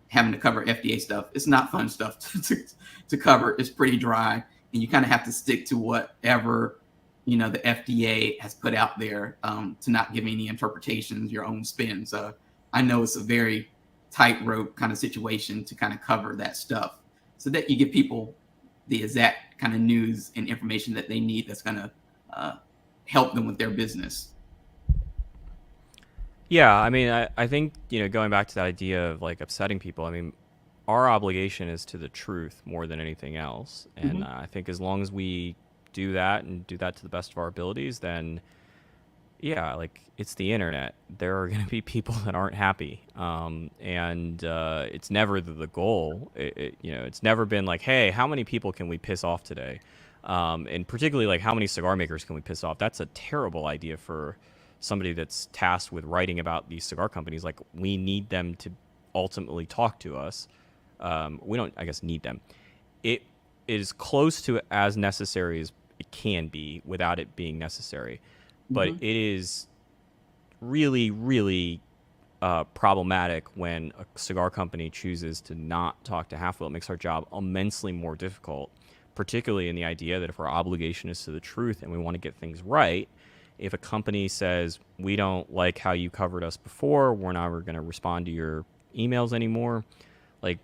having to cover FDA stuff, it's not fun stuff to cover. It's pretty dry. And you kind of have to stick to whatever, the FDA has put out there to not give any interpretations, your own spin. So I know it's a very tightrope kind of situation to kind of cover that stuff so that you give people the exact kind of news and information that they need that's going to help them with their business. Yeah, I mean, I think, going back to that idea of like upsetting people, I mean, our obligation is to the truth more than anything else. And Mm-hmm. I think as long as we do that and do that to the best of our abilities, then yeah, like it's the internet. There are going to be people that aren't happy. And it's never the goal. It's never been like, hey, how many people can we piss off today? And particularly like how many cigar makers can we piss off? That's a terrible idea for somebody that's tasked with writing about these cigar companies. Like we need them to ultimately talk to us. We don't, I guess, need them. It is close to as necessary as it can be without it being necessary. But Mm-hmm. it is really, really problematic when a cigar company chooses to not talk to Halfwheel. It makes our job immensely more difficult, particularly in the idea that if our obligation is to the truth and we want to get things right, if a company says, we don't like how you covered us before, we're never going to respond to your emails anymore, like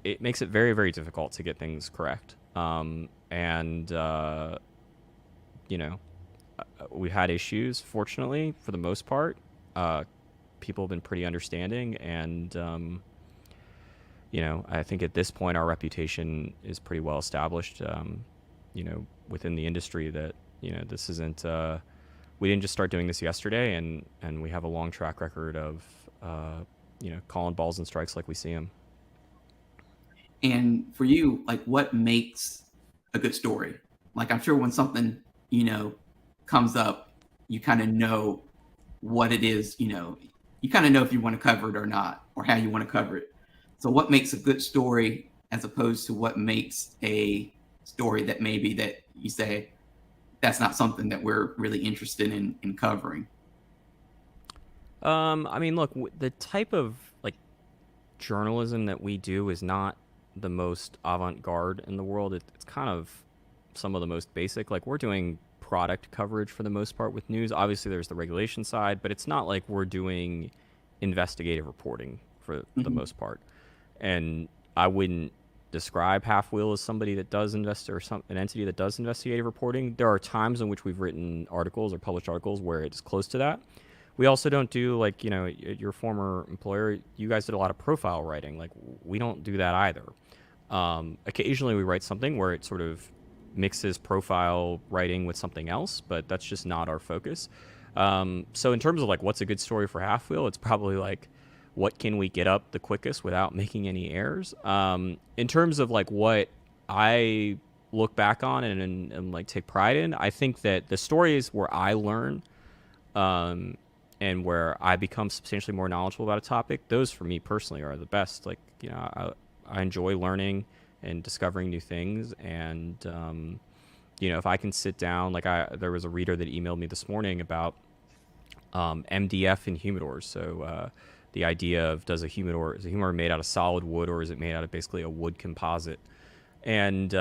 it makes it very, very difficult to get things correct. And, you know, we've had issues, fortunately, for the most part. People have been pretty understanding, and I think at this point our reputation is pretty well established. Within the industry that this isn't. We didn't just start doing this yesterday, and we have a long track record of calling balls and strikes like we see them. And for you, like what makes a good story? Like I'm sure when something, comes up, you kind of know what it is, you kind of know if you want to cover it or not, or how you want to cover it. So what makes a good story as opposed to what makes a story that maybe that you say that's not something that we're really interested in covering? I mean, look, the type of like journalism that we do is not the most avant-garde in the world. It's kind of some of the most basic. Like we're doing product coverage for the most part with news. Obviously, there's the regulation side, but it's not like we're doing investigative reporting for the Mm-hmm. most part. And I wouldn't describe Halfwheel as somebody that does an entity that does investigative reporting. There are times in which we've written articles or published articles where it's close to that. We also don't do like your former employer. You guys did a lot of profile writing. Like we don't do that either. Occasionally, we write something where it sort of mixes profile writing with something else, but that's just not our focus. So in terms of like what's a good story for Halfwheel, it's probably like what can we get up the quickest without making any errors. In terms of like what I look back on and like take pride in, I think that the stories where I learn and where I become substantially more knowledgeable about a topic, those for me personally are the best. Like, I enjoy learning and discovering new things. And, if I can sit down, like there was a reader that emailed me this morning about MDF in humidors. So the idea of is a humidor made out of solid wood or is it made out of basically a wood composite? And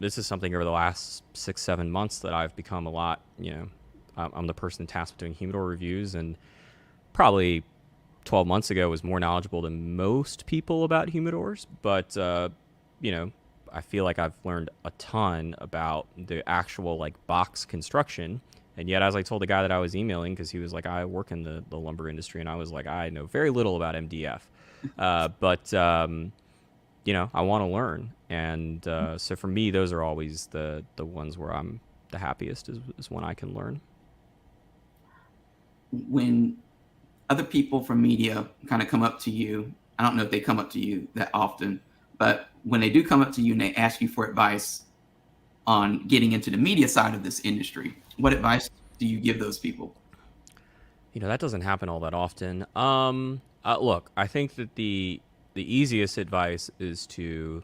this is something over the last 6-7 months that I've become a lot. I'm the person tasked with doing humidor reviews, and probably 12 months ago was more knowledgeable than most people about humidors. But I feel like I've learned a ton about the actual like box construction. And yet, as I told the guy that I was emailing, because he was like, I work in the lumber industry, and I was like, I know very little about MDF, but I want to learn. And so for me, those are always the ones where I'm the happiest is when I can learn. When other people from media kind of come up to you, I don't know if they come up to you that often, but when they do come up to you and they ask you for advice on getting into the media side of this industry, what advice do you give those people? That doesn't happen all that often. Look, I think that the easiest advice is to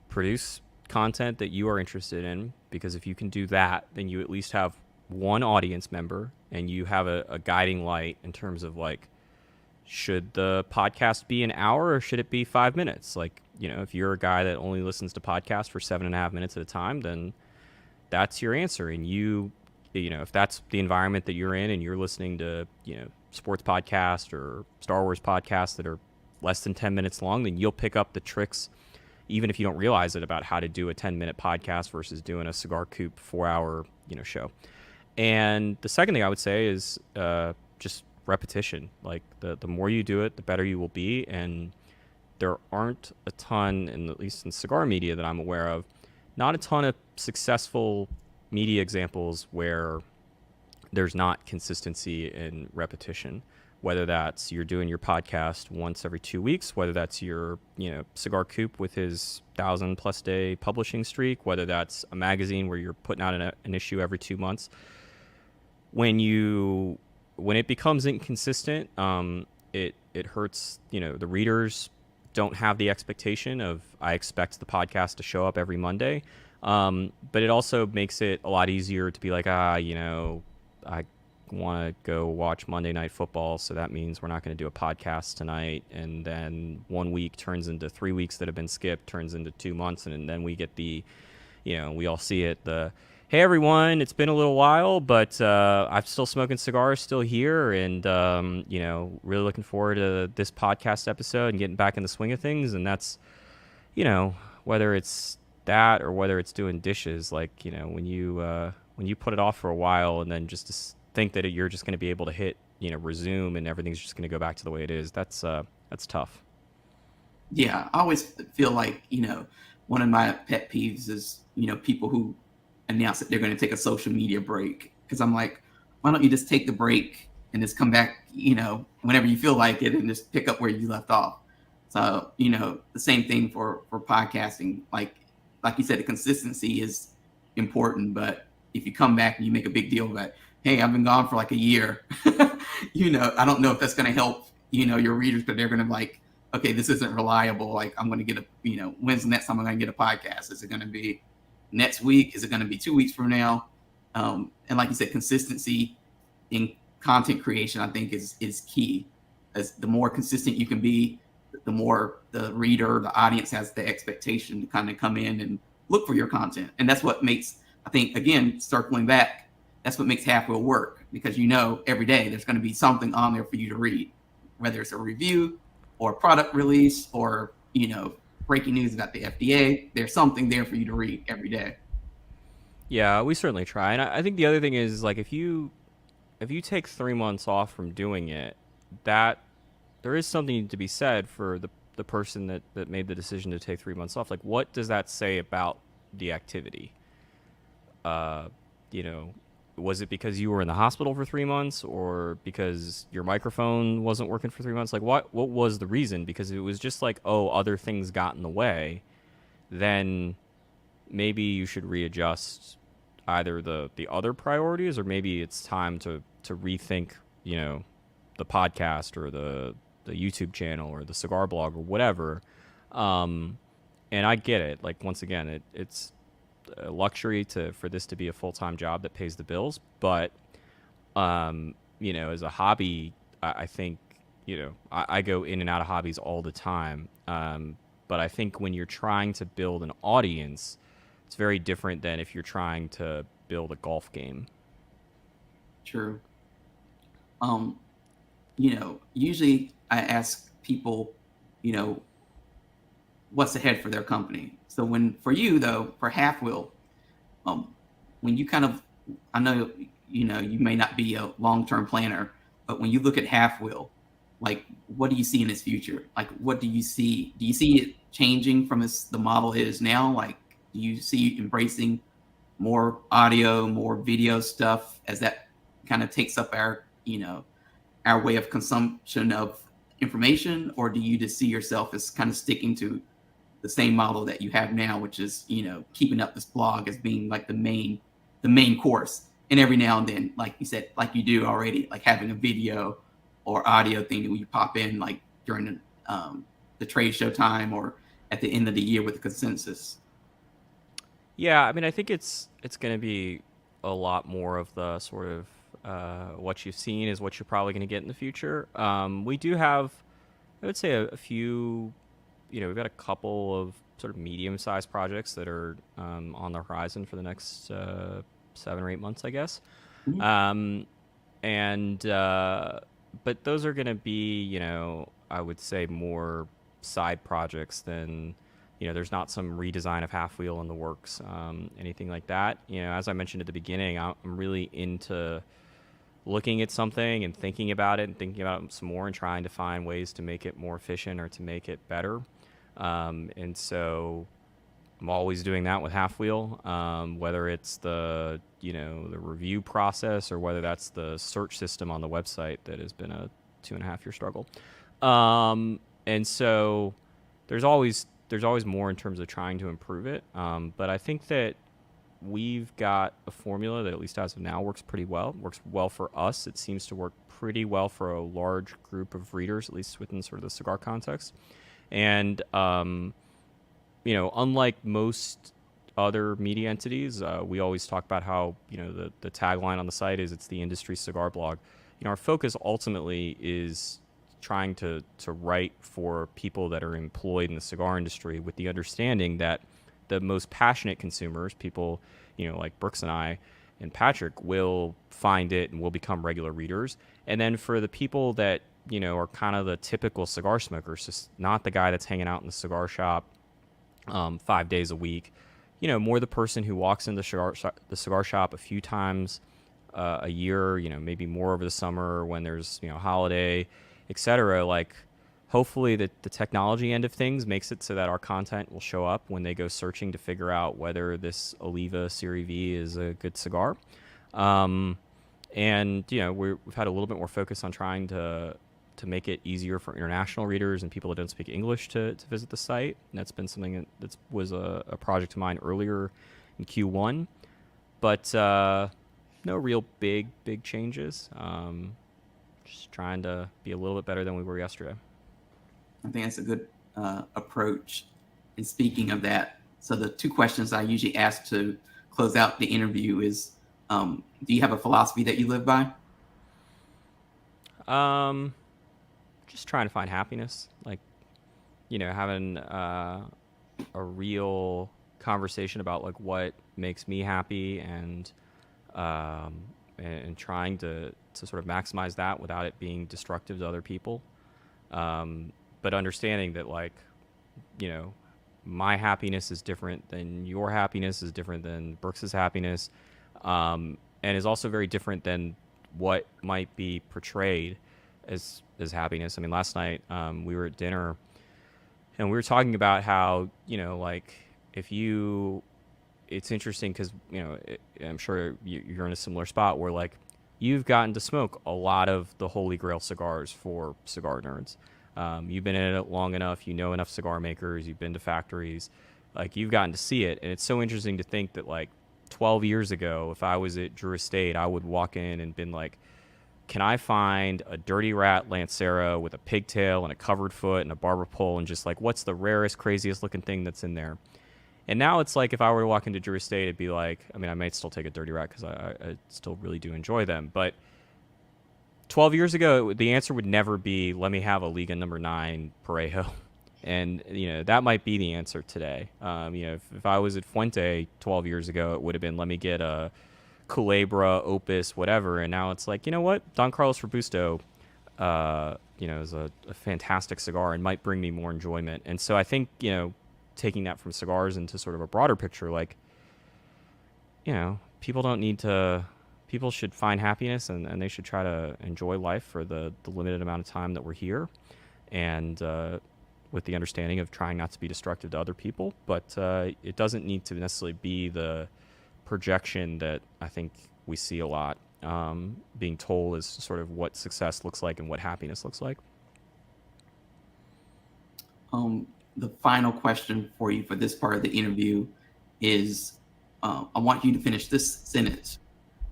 produce content that you are interested in, because if you can do that, then you at least have one audience member and you have a guiding light in terms of like, should the podcast be an hour or should it be 5 minutes? Like, if you're a guy that only listens to podcasts for 7.5 minutes at a time, then that's your answer. And if that's the environment that you're in and you're listening to, sports podcasts or Star Wars podcasts that are less than 10 minutes long, then you'll pick up the tricks, even if you don't realize it, about how to do a 10-minute podcast versus doing a cigar coupe 4-hour, show. And the second thing I would say is just repetition. Like the more you do it, the better you will be. And there aren't a ton, at least in cigar media that I'm aware of, not a ton of successful media examples where there's not consistency and repetition. Whether that's you're doing your podcast once every 2 weeks, whether that's your cigar coupe with his 1,000+ day publishing streak, whether that's a magazine where you're putting out an issue every 2 months. When it becomes inconsistent, it hurts. The readers don't have the expectation of, I expect the podcast to show up every Monday. But it also makes it a lot easier to be like, I want to go watch Monday Night Football, so that means we're not going to do a podcast tonight. And then 1 week turns into 3 weeks that have been skipped, turns into 2 months, and then we get we all see it, hey everyone, it's been a little while, but I'm still smoking cigars, still here, and really looking forward to this podcast episode and getting back in the swing of things. And that's, whether it's that or whether it's doing dishes, like when you put it off for a while and then just to think that you're just going to be able to hit resume and everything's just going to go back to the way it is, that's tough. Yeah, I always feel like one of my pet peeves is people who announce that they're going to take a social media break, because I'm like, why don't you just take the break and just come back whenever you feel like it and just pick up where you left off. So the same thing for podcasting. Like you said, the consistency is important, but if you come back and you make a big deal about, hey, I've been gone for like a year, I don't know if that's going to help your readers, but they're going to be like, okay, this isn't reliable. Like, I'm going to get when's the next time I'm going to get a podcast? Is it going to be next week? Is it going to be 2 weeks from now? And like you said, consistency in content creation, I think is key. As the more consistent you can be, the more the reader, the audience has the expectation to kind of come in and look for your content. And that's what makes, I think, again, circling back, that's what makes Halfwheel work, because every day there's going to be something on there for you to read, whether it's a review or a product release or, breaking news about the FDA. There's something there for you to read every day. Yeah, we certainly try. And I think the other thing is, like, if you take 3 months off from doing it, that there is something to be said for the person that made the decision to take 3 months off. Like, what does that say about the activity? Was it because you were in the hospital for 3 months, or because your microphone wasn't working for 3 months? Like, what was the reason? Because if it was just like, oh, other things got in the way, then maybe you should readjust either the other priorities, or maybe it's time to rethink, the podcast or the YouTube channel or the cigar blog or whatever. Um, and I get it. Like, once again, it's a luxury for this to be a full time job that pays the bills. But as a hobby, I think I go in and out of hobbies all the time. But I think when you're trying to build an audience, it's very different than if you're trying to build a golf game. True. Um, usually I ask people, you know, what's ahead for their company. So for you though, for Halfwheel, um, when you kind of, I know, you may not be a long-term planner, but when you look at Halfwheel, like, what do you see in its future? Like, what do you see? Do you see it changing from the model it is now? Like, do you see it embracing more audio, more video stuff as that kind of takes up our way of consumption of information, or do you just see yourself as kind of sticking to the same model that you have now, which is keeping up this blog as being like the main course, and every now and then, like you said, like you do already, like having a video or audio thing that you pop in like during the trade show time or at the end of the year with the consensus. Yeah, I mean, I think it's going to be a lot more of the sort of what you've seen is what you're probably going to get in the future. We do have, I would say, a few. We've got a couple of sort of medium-sized projects that are on the horizon for the next 7 or 8 months, I guess. Mhm. Um, and but those are going to be, I would say more side projects than, there's not some redesign of Half Wheel in the works, anything like that. As I mentioned at the beginning, I'm really into looking at something and thinking about it and thinking about it some more and trying to find ways to make it more efficient or to make it better. And so I'm always doing that with Half Wheel, whether it's the review process or whether that's the search system on the website that has been a 2.5 year struggle. And so there's always more in terms of trying to improve it. But I think that we've got a formula that, at least as of now, works pretty well. Works well for us. It seems to work pretty well for a large group of readers, at least within sort of the cigar context. And unlike most other media entities, we always talk about how the tagline on the site is it's the industry cigar blog. Our focus ultimately is trying to write for people that are employed in the cigar industry, with the understanding that the most passionate consumers, people like Brooks and I and Patrick, will find it and will become regular readers. And then for the people that are kind of the typical cigar smokers, just not the guy that's hanging out in the cigar shop 5 days a week, more the person who walks in the cigar shop a few times a year, maybe more over the summer when there's holiday, etc. Like, hopefully the technology end of things makes it so that our content will show up when they go searching to figure out whether this Oliva Serie V is a good cigar. And we've had a little bit more focus on trying to make it easier for international readers and people that don't speak English to visit the site. And that's been something that was a project of mine earlier in Q1. But no real big changes. Just trying to be a little bit better than we were yesterday. I think that's a good approach. And speaking of that, so the two questions I usually ask to close out the interview is, do you have a philosophy that you live by? Just trying to find happiness, like having a real conversation about like what makes me happy, um, and trying to sort of maximize that without it being destructive to other people. But understanding that, like, you know, my happiness is different than your happiness, is different than Brooks's happiness, and is also very different than what might be portrayed as happiness. I mean, last night we were at dinner and we were talking about how, like, if you, it's interesting because, I'm sure you're in a similar spot where, like, you've gotten to smoke a lot of the holy grail cigars for cigar nerds. You've been in it long enough, you know enough cigar makers, you've been to factories, like, you've gotten to see it. And it's so interesting to think that, like, 12 years ago, if I was at Drew Estate, I would walk in and been like, can I find a dirty rat Lancero with a pigtail and a covered foot and a barber pole, and just like, what's the rarest, craziest looking thing that's in there? And now it's like, if I were to walk into Drew Estate, it'd be like, I mean, I might still take a dirty rat because I still really do enjoy them. But 12 years ago, the answer would never be, let me have a Liga number 9 Parejo. And, that might be the answer today. If I was at Fuente 12 years ago, it would have been, let me get a Culebra, Opus, whatever. And now it's like, you know what? Don Carlos Robusto, is a fantastic cigar and might bring me more enjoyment. And so I think, taking that from cigars into sort of a broader picture, like, people don't need to, people should find happiness, and they should try to enjoy life for the limited amount of time that we're here. And, with the understanding of trying not to be destructive to other people, but it doesn't need to necessarily be the projection that I think we see a lot being told as sort of what success looks like and what happiness looks like. The final question for you for this part of the interview is, I want you to finish this sentence.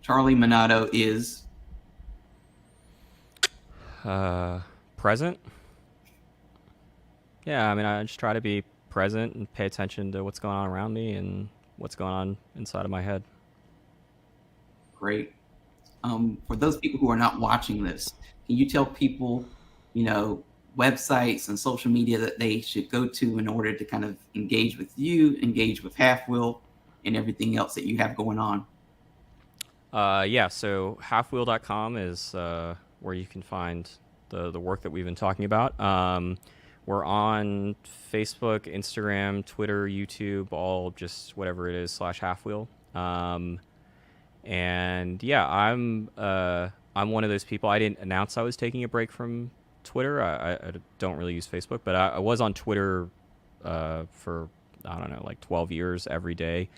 Charlie Minato is present. Yeah, I mean, I just try to be present and pay attention to what's going on around me and what's going on inside of my head. great. For those people who are not watching this, can you tell people, websites and social media that they should go to in order to kind of engage with you, engage with Halfwheel, and everything else that you have going on? Yeah, so halfwheel.com is where you can find the work that we've been talking about. We're on Facebook, Instagram, Twitter, YouTube, all just whatever it is /Halfwheel. And yeah, I'm one of those people. I didn't announce I was taking a break from Twitter. I don't really use Facebook, but I was on Twitter for, I don't know, like 12 years every day.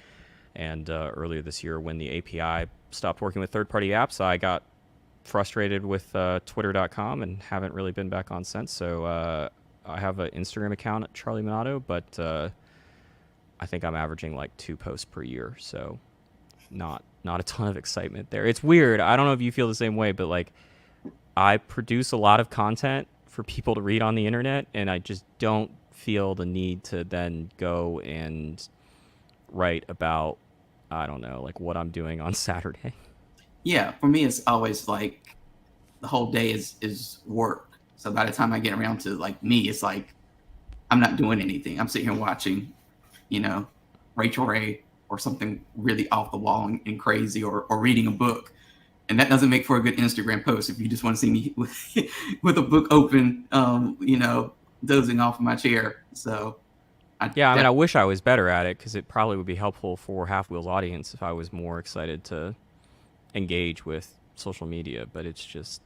And earlier this year, when the API stopped working with third-party apps, I got frustrated with Twitter.com and haven't really been back on since. So I have an Instagram account at Charlie Minato, but I think I'm averaging like 2 posts per year. So not a ton of excitement there. It's weird. I don't know if you feel the same way, but like, I produce a lot of content for people to read on the internet, and I just don't feel the need to then go and write about, I don't know, like what I'm doing on Saturday. Yeah, for me, it's always like the whole day is work. So by the time I get around to like me, it's like I'm not doing anything. I'm sitting here watching, Rachel Ray or something really off the wall and crazy, or reading a book. And that doesn't make for a good Instagram post if you just want to see me with a book open, dozing off in my chair. So Yeah, I mean, I wish I was better at it, because it probably would be helpful for Halfwheel's audience if I was more excited to engage with social media. But it's just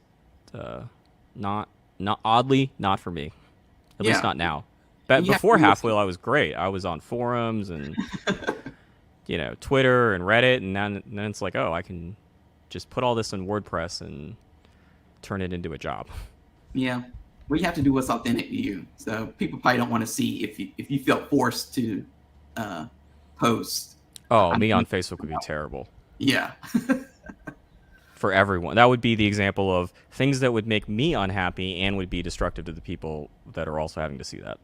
not oddly not for me, at least not now. But before Halfwheel, I was great. I was on forums and Twitter and Reddit, and then it's like, oh, I can just put all this in WordPress and turn it into a job. Yeah. Well, you have to do what's authentic to you. So people probably don't want to see if you felt forced to post. Oh, me on Facebook would be terrible. Yeah. For everyone. That would be the example of things that would make me unhappy and would be destructive to the people that are also having to see that.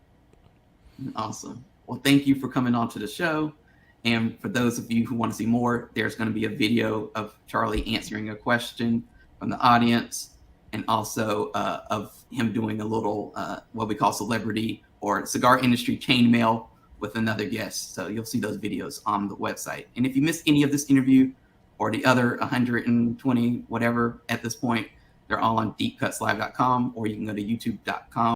Awesome. Well, thank you for coming on to the show. And for those of you who want to see more, there's going to be a video of Charlie answering a question from the audience, and also of him doing a little what we call celebrity or cigar industry chainmail with another guest. So you'll see those videos on the website. And if you missed any of this interview or the other 120 whatever at this point, they're all on deepcutslive.com, or you can go to youtube.com